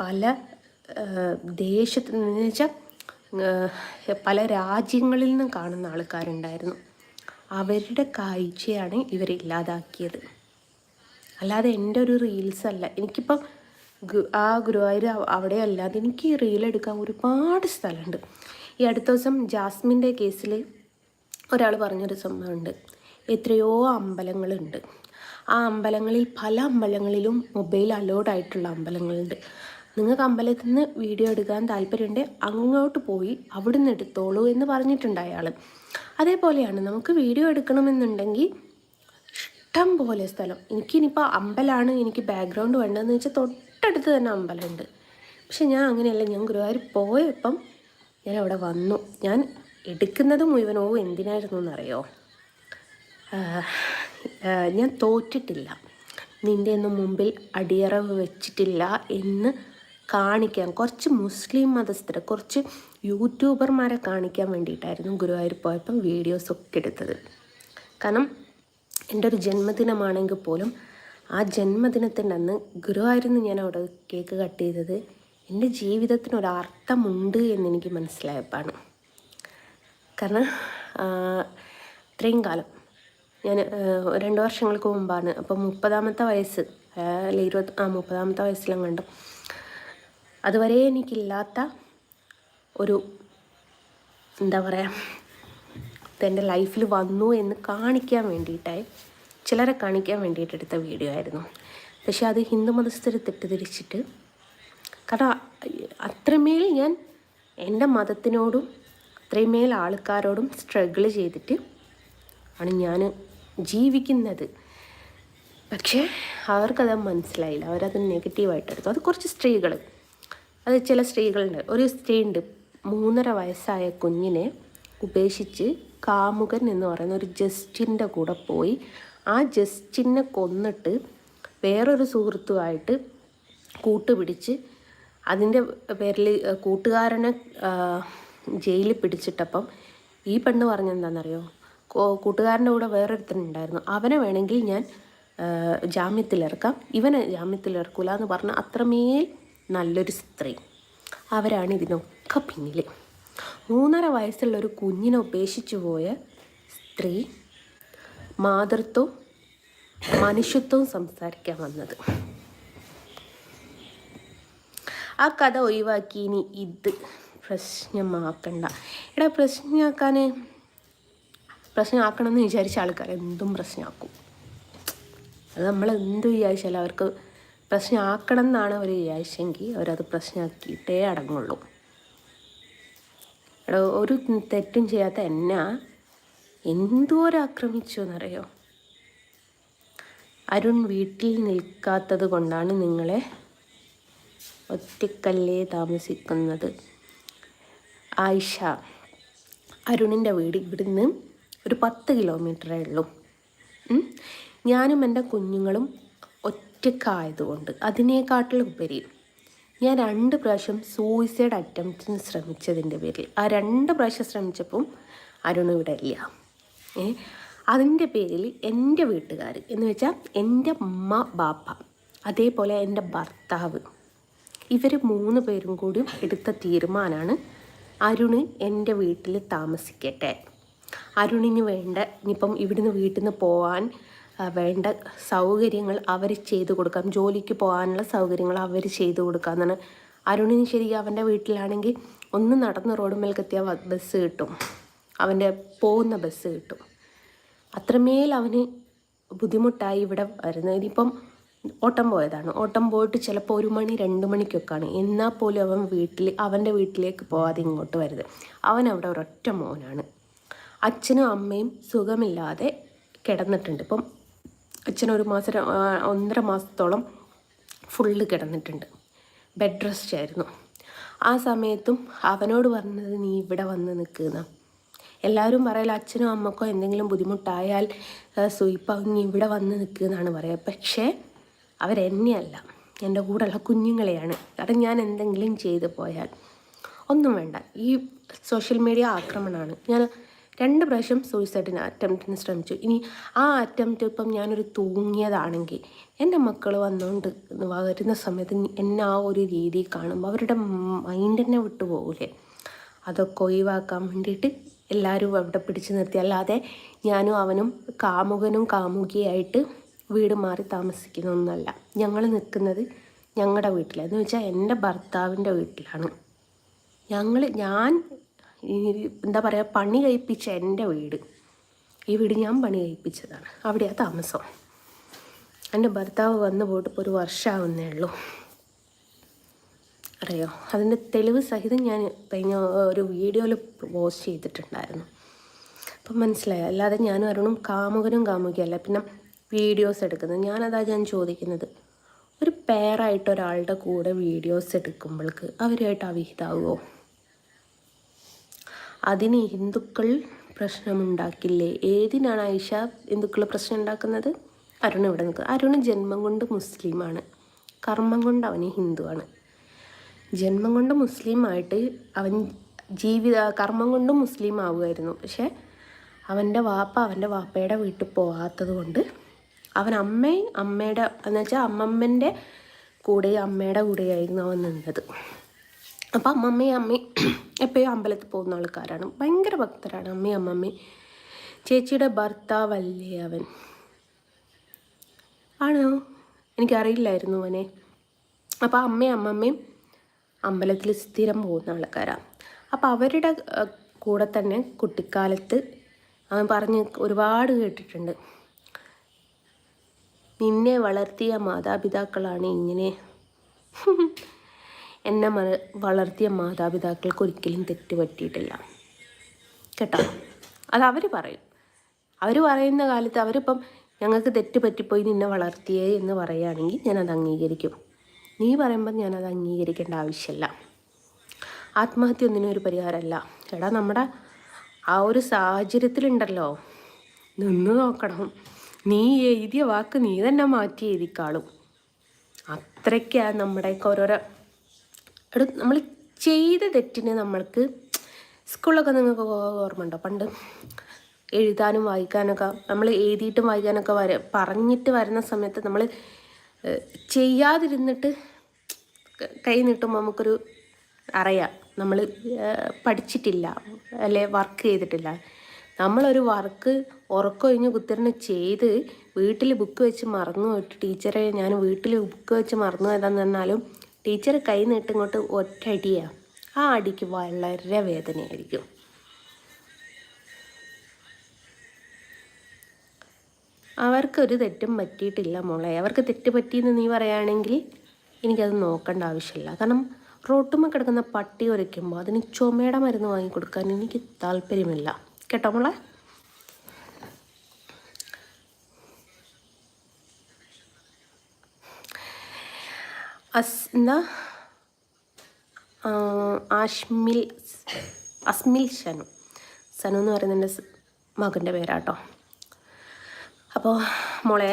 Speaker 1: പല ദേശത്ത് എന്ന് വെച്ചാൽ പല രാജ്യങ്ങളിൽ നിന്നും കാണുന്ന ആൾക്കാരുണ്ടായിരുന്നു. അവരുടെ കാഴ്ചയാണ് ഇവരില്ലാതാക്കിയത്. അല്ലാതെ എൻ്റെ ഒരു റീൽസ് അല്ല. എനിക്കിപ്പം ആ ഗുരുവായൂർ അവിടെ അല്ലാതെ എനിക്ക് റീലെടുക്കാൻ ഒരുപാട് സ്ഥലമുണ്ട്. ഈ അടുത്ത ദിവസം ജാസ്മിൻ്റെ കേസിൽ ഒരാൾ പറഞ്ഞൊരു സംഭവമുണ്ട്. എത്രയോ അമ്പലങ്ങളുണ്ട്. ആ അമ്പലങ്ങളിൽ പല അമ്പലങ്ങളിലും മൊബൈൽ അലൗഡ് ആയിട്ടുള്ള അമ്പലങ്ങളുണ്ട്. നിങ്ങൾക്ക് അമ്പലത്തിൽ നിന്ന് വീഡിയോ എടുക്കാൻ താല്പര്യമുണ്ടെങ്കിൽ അങ്ങോട്ട് പോയി അവിടെ നിന്ന് എടുത്തോളൂ എന്ന് പറഞ്ഞിട്ടുണ്ട് അയാൾ. അതേപോലെയാണ് നമുക്ക് വീഡിയോ എടുക്കണമെന്നുണ്ടെങ്കിൽ ഇഷ്ടം പോലെ സ്ഥലം. എനിക്കിനിപ്പോൾ അമ്പലമാണ് എനിക്ക് ബാക്ക്ഗ്രൗണ്ട് വേണ്ടതെന്ന് വെച്ചാൽ തൊട്ടടുത്ത് തന്നെ അമ്പലമുണ്ട്. പക്ഷെ ഞാൻ അങ്ങനെയല്ല. ഞാൻ ഗുരുവായൂർ പോയപ്പം ഞാൻ അവിടെ വന്നു. ഞാൻ എടുക്കുന്നത് മുഴുവനോ എന്തിനായിരുന്നു എന്നറിയോ? ഞാൻ തോറ്റിട്ടില്ല, നിൻ്റെ ഒന്നും മുമ്പിൽ അടിയറവ് വെച്ചിട്ടില്ല എന്ന് കാണിക്കാൻ കുറച്ച് മുസ്ലിം മതസ്ഥരെ, കുറച്ച് യൂട്യൂബർമാരെ കാണിക്കാൻ വേണ്ടിയിട്ടായിരുന്നു ഗുരുവായൂർ പോയപ്പം വീഡിയോസൊക്കെ എടുത്തത്. കാരണം എൻ്റെ ഒരു ജന്മദിനമാണെങ്കിൽ പോലും ആ ജന്മദിനത്തിൻ്റെ അന്ന് ഗുരുവായൂരിൽ നിന്ന് ഞാൻ അവിടെ കേക്ക് കട്ട് ചെയ്തത് എൻ്റെ ജീവിതത്തിനൊരർത്ഥമുണ്ട് എന്നെനിക്ക് മനസ്സിലായപ്പോഴാണ്. കാരണം ഇത്രയും കാലം ഞാൻ 2 വർഷങ്ങൾക്ക് മുമ്പാണ്. അപ്പം 30ാമത്തെ വയസ്സ് അല്ല 30ാമത്തെ വയസ്സിലും കണ്ടു. അതുവരെ എനിക്കില്ലാത്ത ഒരു എന്താ പറയുക, ഇതെൻ്റെ ലൈഫിൽ വന്നു എന്ന് കാണിക്കാൻ വേണ്ടിയിട്ടായി, ചിലരെ കാണിക്കാൻ വേണ്ടിയിട്ട് എടുത്ത വീഡിയോ ആയിരുന്നു. പക്ഷെ അത് ഹിന്ദു മതസ്ഥരെ തെറ്റിദ്ധരിച്ചിട്ട്, കാരണം അത്രമേൽ ഞാൻ എൻ്റെ മതത്തിനോടും അത്രമേൽ ആൾക്കാരോടും സ്ട്രഗിൾ ചെയ്തിട്ട് ആണ് ഞാൻ ജീവിക്കുന്നത്. പക്ഷേ അവർക്കത് മനസ്സിലായില്ല. അവരത് നെഗറ്റീവായിട്ട് എടുത്തു. അത് കുറച്ച് സ്ത്രീകൾ, അത് ചില സ്ത്രീകളുണ്ട്. ഒരു സ്ത്രീയുണ്ട് 3.5 വയസ്സായ കുഞ്ഞിനെ ഉപേക്ഷിച്ച് കാമുകൻ എന്ന് പറയുന്ന ഒരു ജസ്റ്റിൻ്റെ കൂടെ പോയി ആ ജസ്റ്റിനെ കൊന്നിട്ട് വേറൊരു സുഹൃത്തുമായിട്ട് കൂട്ടുപിടിച്ച് അതിൻ്റെ പേരിൽ കൂട്ടുകാരനെ ജയിലിൽ പിടിച്ചിട്ടപ്പം ഈ പെണ്ണ് പറഞ്ഞെന്താണെന്നറിയോ? കൂട്ടുകാരൻ്റെ കൂടെ വേറൊരുത്തനുണ്ടായിരുന്നു, അവനെ വേണമെങ്കിൽ ഞാൻ ജാമ്യത്തിലിറക്കാം, ഇവനെ ജാമ്യത്തിലിറക്കൂല എന്ന് പറഞ്ഞ അത്രമേൽ നല്ലൊരു സ്ത്രീ. അവരാണ് ഇതിനൊക്കെ പിന്നിൽ. 3.5 വയസ്സുള്ളൊരു കുഞ്ഞിനെ ഉപേക്ഷിച്ചു പോയ സ്ത്രീ മാതൃത്വവും മനുഷ്യത്വവും സംസാരിക്കാൻ വന്നത്. ആ കഥ ഒഴിവാക്കി ഇനി ഇത് പ്രശ്നമാക്കണ്ട. എടാ പ്രശ്നമാക്കണം എന്ന് വിചാരിച്ച ആൾക്കാർ എന്തും പ്രശ്നമാക്കും. അത് നമ്മൾ എന്ത് വിചാരിച്ചാലും അവർക്ക് പ്രശ്നമാക്കണം എന്നാണ് അവർ വിചാരിച്ചെങ്കിൽ അവരത് പ്രശ്നമാക്കിയിട്ടേ അടങ്ങുള്ളൂ. എടാ ഒരു തെറ്റും ചെയ്യാത്ത എന്നെ എന്തോരം ആക്രമിച്ചു എന്നറിയോ. അരുൺ വീട്ടിൽ നിൽക്കാത്തത് കൊണ്ടാണ് നിങ്ങളെ ഒറ്റക്കല്ലേ താമസിക്കുന്നത്. ആയിഷ, അരുണിൻ്റെ വീട് ഇവിടുന്ന് ഒരു 10 കിലോമീറ്ററേ ഉള്ളൂ. ഞാനും എൻ്റെ കുഞ്ഞുങ്ങളും ഒറ്റക്കായതുകൊണ്ട് അതിനേക്കാട്ടിലുപരി ഞാൻ 2 പ്രാവശ്യം സൂയിസൈഡ് അറ്റംപ്റ്റിന് ശ്രമിച്ചതിൻ്റെ പേരിൽ ആ 2 പ്രാവശ്യം ശ്രമിച്ചപ്പം അരുൺ ഇവിടെ ഇല്ല. അതിൻ്റെ പേരിൽ എൻ്റെ വീട്ടുകാർ എന്ന് വെച്ചാൽ എൻ്റെ ഉമ്മ ബാപ്പ അതേപോലെ എൻ്റെ ഭർത്താവ് ഇവർ 3 പേരും കൂടി എടുത്ത തീരുമാനമാണ് അരുണ് എൻ്റെ വീട്ടിൽ താമസിക്കട്ടെ. അരുണിന് വേണ്ട ഇനിയിപ്പം ഇവിടുന്ന് വീട്ടിൽ നിന്ന് പോകാൻ വേണ്ട സൗകര്യങ്ങൾ അവർ ചെയ്തു കൊടുക്കാം, ജോലിക്ക് പോകാനുള്ള സൗകര്യങ്ങൾ അവർ ചെയ്തു കൊടുക്കാമെന്നാണ്. അരുണിന് ശരിക്കും അവൻ്റെ വീട്ടിലാണെങ്കിൽ ഒന്ന് നടന്ന് റോഡുമേൽക്കെത്തിയാൽ ബസ് കിട്ടും, അവൻ്റെ പോകുന്ന ബസ് കിട്ടും. അത്രമേൽ അവന് ബുദ്ധിമുട്ടായി ഇവിടെ വരുന്നത്. ഇനിയിപ്പം ഓട്ടം പോയതാണ്, ഓട്ടം പോയിട്ട് ചിലപ്പോൾ 1 മണി 2 മണിക്കൊക്കെയാണ്. എന്നാൽ പോലും അവൻ്റെ വീട്ടിലേക്ക് പോകാതെ ഇങ്ങോട്ട് വരുന്നത്. അവൻ അവിടെ ഒരൊറ്റ മോനാണ്. അച്ഛനും അമ്മയും സുഖമില്ലാതെ കിടന്നിട്ടുണ്ട്. ഇപ്പം അച്ഛൻ 1.5 മാസത്തോളം ഫുള്ള് കിടന്നിട്ടുണ്ട്, ബെഡ് റെസ്റ്റ് ആയിരുന്നു. ആ സമയത്തും അവനോട് പറഞ്ഞത് നീ ഇവിടെ വന്ന് നിൽക്കുന്ന. എല്ലാവരും പറയല അച്ഛനും അമ്മക്കോ എന്തെങ്കിലും ബുദ്ധിമുട്ടായാൽ സുയിപ്പങ്ങി ഇവിടെ വന്ന് നിൽക്കുന്നതാണ് പറയുക. പക്ഷേ അവരെന്നെയല്ല, എൻ്റെ കൂടെയുള്ള കുഞ്ഞുങ്ങളെയാണ്. കാരണം ഞാൻ എന്തെങ്കിലും ചെയ്തു പോയാൽ ഒന്നും വേണ്ട, ഈ സോഷ്യൽ മീഡിയ ആക്രമണമാണ്. ഞാൻ 2 പ്രാവശ്യം സൂയിസൈഡിന് അറ്റംപ്റ്റിന് ശ്രമിച്ചു. ഇനി ആ അറ്റംപ്റ്റ് ഇപ്പം ഞാനൊരു തൂങ്ങിയതാണെങ്കിൽ എൻ്റെ മക്കൾ വന്നുകൊണ്ട് വരുന്ന സമയത്ത് എന്നെ ആ ഒരു രീതി കാണുമ്പോൾ അവരുടെ മൈൻഡ് തന്നെ വിട്ടുപോകൂലേ. അതൊക്കെ ഒഴിവാക്കാൻ വേണ്ടിയിട്ട് എല്ലാവരും അവിടെ പിടിച്ചു നിർത്തി. അല്ലാതെ ഞാനും അവനും കാമുകനും കാമുകിയായിട്ട് വീട് മാറി താമസിക്കുന്നൊന്നുമല്ല. ഞങ്ങൾ നിൽക്കുന്നത് ഞങ്ങളുടെ വീട്ടിലാണ്, എന്ന് വെച്ചാൽ എൻ്റെ ഭർത്താവിൻ്റെ വീട്ടിലാണ്. ഞാൻ എന്താ പറയുക, പണി കഴിപ്പിച്ച എൻ്റെ വീട്, ഈ വീട് ഞാൻ പണി കഴിപ്പിച്ചതാണ്, അവിടെയാണ് താമസം. എൻ്റെ ഭർത്താവ് വന്നു പോയിട്ട് ഇപ്പോൾ 1 വർഷമാവുന്നേ ഉള്ളൂ. അറിയോ, അതിൻ്റെ തെളിവ് സഹിതം ഞാൻ കഴിഞ്ഞ ഒരു വീഡിയോയിൽ പോസ്റ്റ് ചെയ്തിട്ടുണ്ടായിരുന്നു. അപ്പം മനസ്സിലായോ. അല്ലാതെ ഞാനും അരുണും കാമുകനും കാമുകിയല്ല. പിന്നെ വീഡിയോസ് എടുക്കുന്നത് ഞാൻ ചോദിക്കുന്നത്, ഒരു പെയറായിട്ട് ഒരാളുടെ കൂടെ വീഡിയോസ് എടുക്കുമ്പോൾക്ക് അവരുമായിട്ട് അവിഹിതാവുമോ? അതിന് ഹിന്ദുക്കൾ പ്രശ്നമുണ്ടാക്കില്ലേ? ഏതിനാണ് ആയിഷ ഹിന്ദുക്കൾ പ്രശ്നം ഉണ്ടാക്കുന്നത്? അരുൺ ഇവിടെ നിൽക്കുന്നത്. അരുണ് ജന്മം കൊണ്ട് മുസ്ലിമാണ്, കർമ്മം കൊണ്ട് അവന് ഹിന്ദുവാണ്. ജന്മം കൊണ്ട് മുസ്ലിമായിട്ട് അവൻ കർമ്മം കൊണ്ടും മുസ്ലിം ആവുമായിരുന്നു. പക്ഷേ അവൻ്റെ വാപ്പയുടെ വീട്ടിൽ പോകാത്തത് കൊണ്ട് അവൻ അമ്മയുടെ എന്ന് വെച്ചാൽ അമ്മമ്മൻ്റെ കൂടെ അമ്മയുടെ കൂടെയായിരുന്നു അവൻ നിന്നത്. അപ്പം അമ്മയും എപ്പോഴും അമ്പലത്തിൽ പോകുന്ന ആൾക്കാരാണ്, ഭയങ്കര ഭക്തരാണ് അമ്മയും. ചേച്ചിയുടെ ഭർത്താവല്ലേ അവൻ? ആണോ? എനിക്കറിയില്ലായിരുന്നു അവനെ. അപ്പോൾ അമ്മയും അമ്പലത്തിൽ സ്ഥിരം പോകുന്ന ആൾക്കാരാണ്. അപ്പോൾ അവരുടെ കൂടെ തന്നെ കുട്ടിക്കാലത്ത് അവൻ പറഞ്ഞ് ഒരുപാട് കേട്ടിട്ടുണ്ട്, നിന്നെ വളർത്തിയ മാതാപിതാക്കളാണ് ഇങ്ങനെ. എന്നെ വളർത്തിയ മാതാപിതാക്കൾക്ക് ഒരിക്കലും തെറ്റ് പറ്റിയിട്ടില്ല കേട്ടോ. അത് അവർ പറയും. അവർ പറയുന്ന കാലത്ത് അവരിപ്പം ഞങ്ങൾക്ക് തെറ്റ് പറ്റിപ്പോയി നിന്നെ വളർത്തിയേ എന്ന് പറയുകയാണെങ്കിൽ ഞാനത് അംഗീകരിക്കും. നീ പറയുമ്പം ഞാനത് അംഗീകരിക്കേണ്ട ആവശ്യമില്ല. ആത്മഹത്യ ഒന്നിനും ഒരു പരിഹാരമല്ല. എടാ, നമ്മുടെ ആ ഒരു സാഹചര്യത്തിലുണ്ടല്ലോ, നിന്ന് നോക്കണം. നീ എഴുതിയ വാക്ക് നീ തന്നെ മാറ്റി എഴുതിക്കാളും. അത്രയ്ക്കാണ് നമ്മുടെയൊക്കെ ഓരോരോ നമ്മൾ ചെയ്ത തെറ്റിന് നമ്മൾക്ക് സ്കൂളിലൊക്കെ നിങ്ങൾക്ക് ഓർമ്മ ഉണ്ടോ? പണ്ട് എഴുതാനും വായിക്കാനൊക്കെ നമ്മൾ എഴുതിയിട്ടും വായിക്കാനൊക്കെ പറഞ്ഞിട്ട് വരുന്ന സമയത്ത് നമ്മൾ ചെയ്യാതിരുന്നിട്ട് കൈ നീട്ടുമ്പോൾ നമുക്കൊരു അറിയാം നമ്മൾ പഠിച്ചിട്ടില്ല, അല്ലെ വർക്ക് ചെയ്തിട്ടില്ല. നമ്മളൊരു വർക്ക് ഉറക്കൊഴിഞ്ഞ് കുത്തിരിന് ചെയ്ത് വീട്ടിൽ ബുക്ക് വെച്ച് മറന്നു പോയിട്ട് ടീച്ചറെ ഞാൻ വീട്ടിൽ ബുക്ക് വെച്ച് മറന്നു പോയതാന്ന് പറഞ്ഞാലും ടീച്ചർ കൈ നീട്ടിങ്ങോട്ട് ഒറ്റയടിയാണ്. ആ അടിക്ക് വളരെ വേദനയായിരിക്കും. അവർക്കൊരു തെറ്റും പറ്റിയിട്ടില്ല മോളെ. അവർക്ക് തെറ്റ് പറ്റിയെന്ന് നീ പറയുകയാണെങ്കിൽ എനിക്കത് നോക്കേണ്ട ആവശ്യമില്ല. കാരണം റോട്ടുമ്മ കിടക്കുന്ന പട്ടി ഉരയ്ക്കുമ്പോൾ അതിന് ചുമയുടെ മരുന്ന് വാങ്ങിക്കൊടുക്കാൻ എനിക്ക് താല്പര്യമില്ല കേട്ടോ മോളെ. എന്താ അസ്മിൽ സനു എന്ന് പറയുന്ന എൻ്റെ മകൻ്റെ പേരാട്ടോ. അപ്പോൾ മോളെ,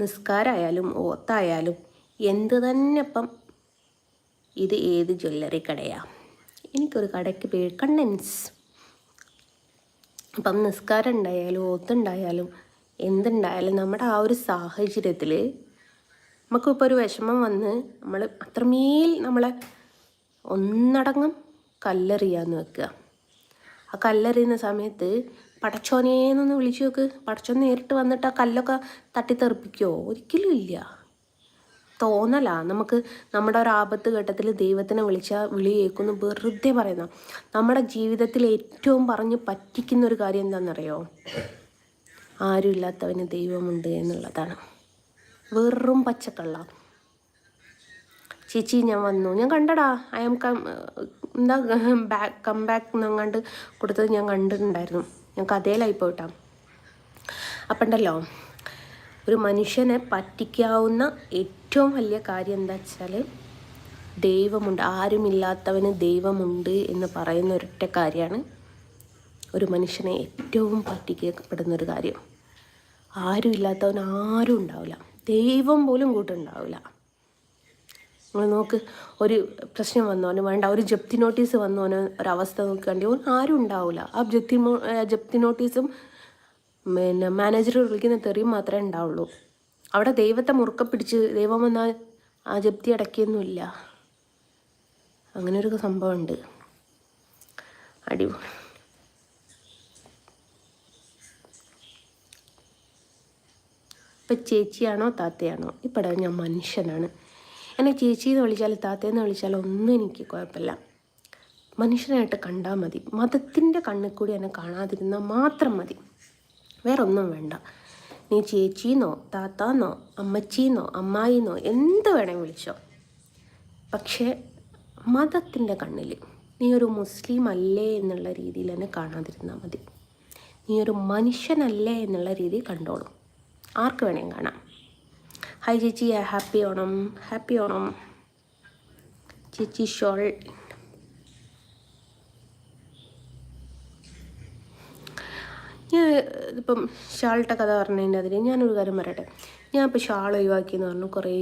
Speaker 1: നിസ്കാരമായാലും ഓത്തായാലും എന്ത് തന്നെ ഇപ്പം ഇത് ഏത് ജ്വല്ലറി കടയാണ്? എനിക്കൊരു കടയ്ക്ക് പേര് കണ്ണൻസ്. അപ്പം നിസ്കാരം ഉണ്ടായാലും ഓത്തുണ്ടായാലും എന്തുണ്ടായാലും നമ്മുടെ ആ ഒരു സാഹചര്യത്തിൽ നമുക്കിപ്പോൾ ഒരു വിഷമം വന്ന് നമ്മൾ അത്രമേൽ നമ്മളെ ഒന്നടങ്കം കല്ലെറിയാന്ന് വെക്കുക. ആ കല്ലെറിയുന്ന സമയത്ത് പടച്ചോനേന്നൊന്ന് വിളിച്ചു നോക്ക്. പടച്ചോൻ നേരിട്ട് വന്നിട്ട് ആ കല്ലൊക്കെ തട്ടിത്തെറിപ്പിക്കുമോ? ഒരിക്കലും ഇല്ല. തോന്നലാ നമുക്ക്. നമ്മുടെ ഒരു ആപത്ത് ഘട്ടത്തിൽ ദൈവത്തിനെ വിളിച്ചാൽ വിളി കേൾക്കുന്നു വെറുതെ പറയുന്ന. നമ്മുടെ ജീവിതത്തിൽ ഏറ്റവും പറഞ്ഞ് പറ്റിക്കുന്ന ഒരു കാര്യം എന്താണെന്നറിയോ? ആരും ഇല്ലാത്തവന് ദൈവമുണ്ട് എന്നുള്ളതാണ്. വെറും പച്ചക്കള്ള. ചേച്ചി ഞാൻ വന്നു, ഞാൻ കണ്ടടാ, ഐ എം കം ബാക്ക് എന്നങ്ങാണ്ട് കൊടുത്തത് ഞാൻ കണ്ടിട്ടുണ്ടായിരുന്നു. ഞാൻ കഥയിലായിപ്പോയിട്ടാ. അപ്പം ഉണ്ടല്ലോ, ഒരു മനുഷ്യനെ പറ്റിക്കാവുന്ന ഏറ്റവും വലിയ കാര്യം എന്താ വെച്ചാൽ ദൈവമുണ്ട്. ആരുമില്ലാത്തവന് ദൈവമുണ്ട് എന്ന് പറയുന്ന ഒരൊറ്റ കാര്യമാണ് ഒരു മനുഷ്യനെ ഏറ്റവും പറ്റിക്കപ്പെടുന്നൊരു കാര്യം. ആരും ഇല്ലാത്തവൻ ആരും ഉണ്ടാവില്ല. ദൈവം പോലും കൂട്ടുണ്ടാവില്ല. നിങ്ങൾ നോക്ക്, ഒരു പ്രശ്നം വന്നോന് വേണ്ട, ഒരു ജപ്തി നോട്ടീസ് വന്നോന് ഒരവസ്ഥ നോക്കുകയാണെങ്കിൽ ഓൻ ആരും ഉണ്ടാവില്ല. ആ ജപ്തി നോട്ടീസും പിന്നെ മാനേജർ വിളിക്കുന്ന തെറിയും മാത്രമേ ഉണ്ടാവുള്ളൂ. അവിടെ ദൈവത്തെ മുറുക്കെ പിടിച്ച് ദൈവം വന്നാൽ ആ ജപ്തി അടക്കിയൊന്നുമില്ല. അങ്ങനെ ഒരു സംഭവമുണ്ട്. അടിപൊളി. ഇപ്പം ചേച്ചിയാണോ താത്തയാണോ? ഇപ്പം ഞാൻ മനുഷ്യനാണ്. എന്നെ ചേച്ചിയെന്ന് വിളിച്ചാലും താത്തയെന്ന് വിളിച്ചാലും ഒന്നും എനിക്ക് കുഴപ്പമില്ല. മനുഷ്യനായിട്ട് കണ്ടാൽ മതി. മതത്തിൻ്റെ കണ്ണിൽ കൂടി എന്നെ കാണാതിരുന്നാൽ മാത്രം മതി. വേറെ ഒന്നും വേണ്ട. നീ ചേച്ചിന്നോ താത്താന്നോ അമ്മച്ചീന്നോ അമ്മായിന്നോ എന്ത് വേണേൽ വിളിച്ചോ. പക്ഷേ മതത്തിൻ്റെ കണ്ണിൽ നീ ഒരു മുസ്ലിം അല്ലേ എന്നുള്ള രീതിയിൽ എന്നെ കാണാതിരുന്നാൽ മതി. നീ ഒരു മനുഷ്യനല്ലേ എന്നുള്ള രീതിയിൽ കണ്ടോളും. ആർക്ക് വേണേലും കാണാം. ഹായ് ചേച്ചി, ഹാപ്പി ഓണം. ഹാപ്പി ഓണം ചേച്ചി. ഷോൾ ഞാൻ ഇപ്പം ഷാളിട്ട കഥ പറഞ്ഞതിൻ്റെ അതിൽ ഞാനൊരു കാര്യം പറയട്ടെ. ഞാൻ ഇപ്പോൾ ഷാൾ ഒഴിവാക്കിയെന്ന് പറഞ്ഞു കുറേ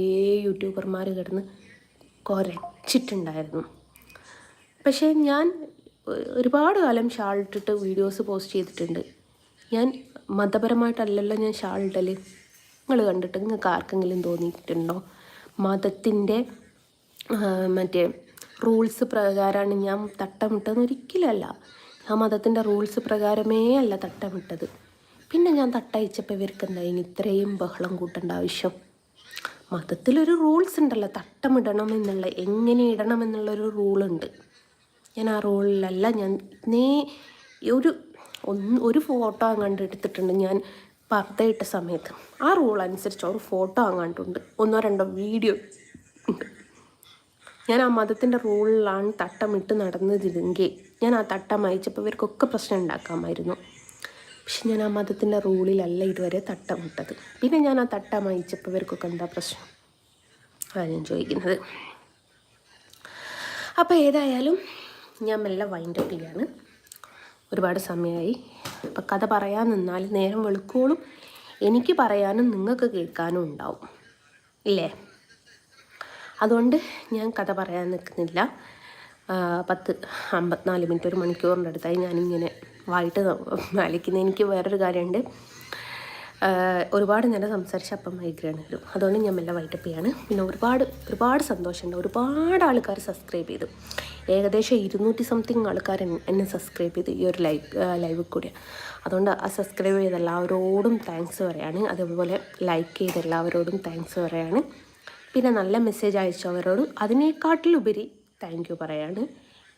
Speaker 1: യൂട്യൂബർമാർ കിടന്ന് കുരച്ചിട്ടുണ്ടായിരുന്നു. പക്ഷേ ഞാൻ ഒരുപാട് കാലം ഷാൾ ഇട്ടിട്ട് വീഡിയോസ് പോസ്റ്റ് ചെയ്തിട്ടുണ്ട്. ഞാൻ മതപരമായിട്ടല്ലല്ലോ ഞാൻ ഷാൾ ഇടൽ. നിങ്ങൾ കണ്ടിട്ട് നിങ്ങൾക്ക് ആർക്കെങ്കിലും തോന്നിയിട്ടുണ്ടോ മതത്തിൻ്റെ മറ്റേ റൂൾസ് പ്രകാരമാണ് ഞാൻ തട്ടമിട്ടതെന്ന്? ഒരിക്കലല്ല. ഞാൻ മതത്തിൻ്റെ റൂൾസ് പ്രകാരമേ അല്ല തട്ടമിട്ടത്. പിന്നെ ഞാൻ തട്ടയച്ചപ്പോൾ ഇവർക്ക് എന്തായാലും ഇത്രയും ബഹളം കൂട്ടേണ്ട ആവശ്യം? മതത്തിലൊരു റൂൾസ് ഉണ്ടല്ലോ, തട്ടമിടണം എന്നുള്ള, എങ്ങനെ ഇടണം എന്നുള്ളൊരു റൂളുണ്ട്. ഞാൻ ആ റൂളിലല്ല. ഞാൻ ഒരു ഫോട്ടോ അങ്ങാണ്ട് എടുത്തിട്ടുണ്ട് ഞാൻ പർദ്ദയിട്ട സമയത്ത്. ആ റൂൾ അനുസരിച്ച് ഒരു ഫോട്ടോ അങ്ങാണ്ടുണ്ട്, 1-2 വീഡിയോ ഉണ്ട്. ഞാൻ ആ മതത്തിൻ്റെ റൂളിലാണ് തട്ടമിട്ട് നടന്നതിലെങ്കിൽ ഞാൻ ആ തട്ടം അയച്ചപ്പോൾ ഇവർക്കൊക്കെ പ്രശ്നം ഉണ്ടാക്കാമായിരുന്നു. പക്ഷെ ഞാൻ ആ മതത്തിൻ്റെ റൂളിലല്ല ഇതുവരെ തട്ടമിട്ടത്. പിന്നെ ഞാൻ ആ തട്ടം അയച്ചപ്പോൾ ഇവർക്കൊക്കെ എന്താ പ്രശ്നം? അതാണ് ഞാൻ ചോദിക്കുന്നത്. അപ്പോൾ ഏതായാലും ഞാൻ മെല്ലെ വൈൻഡപ്പ് ചെയ്യാണ്. ഒരുപാട് സമയമായി. അപ്പം കഥ പറയാൻ നിന്നാൽ നേരം വെളുക്കോളും എനിക്ക് പറയാനും നിങ്ങൾക്ക് കേൾക്കാനും ഉണ്ടാവും ഇല്ലേ? അതുകൊണ്ട് ഞാൻ കഥ പറയാൻ നിൽക്കുന്നില്ല. 54 മിനിറ്റ്, 1 മണിക്കൂറിൻ്റെ അടുത്തായി ഞാനിങ്ങനെ വായിട്ട് വലിക്കുന്നത്. എനിക്ക് വേറൊരു കാര്യമുണ്ട്. ഒരുപാട് നേരം സംസാരിച്ചപ്പം മൈഗ്രെയിൻ വരും. അതുകൊണ്ട് ഞാൻ മെല്ലെ വൈറ്റപ്പ് ചെയ്യാണ്. പിന്നെ ഒരുപാട് സന്തോഷമുണ്ട്. ഒരുപാട് ആൾക്കാർ സബ്സ്ക്രൈബ് ചെയ്തു. ഏകദേശം 200 സംതിങ് ആൾക്കാർ എന്നെ സബ്സ്ക്രൈബ് ചെയ്തു ഈ ഒരു ലൈവിൽ കൂടി. അതുകൊണ്ട് ആ സബ്സ്ക്രൈബ് ചെയ്ത എല്ലാവരോടും താങ്ക്സ് പറയാണ്. അതുപോലെ ലൈക്ക് ചെയ്ത എല്ലാവരോടും താങ്ക്സ് പറയാണ്. പിന്നെ നല്ല മെസ്സേജ് അയച്ചവരോട് അതിനേക്കാട്ടിലുപരി താങ്ക് യു പറയാണ്.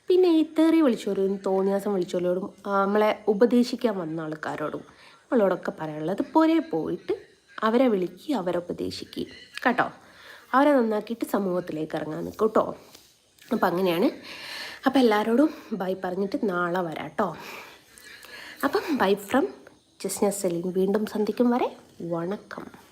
Speaker 1: പിന്നെ ഈ തെറി വിളിച്ചവരും തോന്നിയാസം വിളിച്ചവരോടും നമ്മളെ ഉപദേശിക്കാൻ വന്ന ആൾക്കാരോടും നമ്മളോടൊക്കെ പറയാനുള്ളത് പോരെ പോയിട്ട് അവരെ വിളിക്കുക, അവരെ ഉപദേശിക്കുക കേട്ടോ. അവരെ നന്നാക്കിയിട്ട് സമൂഹത്തിലേക്ക് ഇറങ്ങാൻ നിൽക്കും കേട്ടോ. അപ്പം അങ്ങനെയാണ്. അപ്പം എല്ലാവരോടും ബൈ പറഞ്ഞിട്ട് നാളെ വരാം കേട്ടോ. അപ്പം ബൈ ഫ്രം ജസ്ന സലീം. വീണ്ടും സന്ധിക്കും വരെ വണക്കം.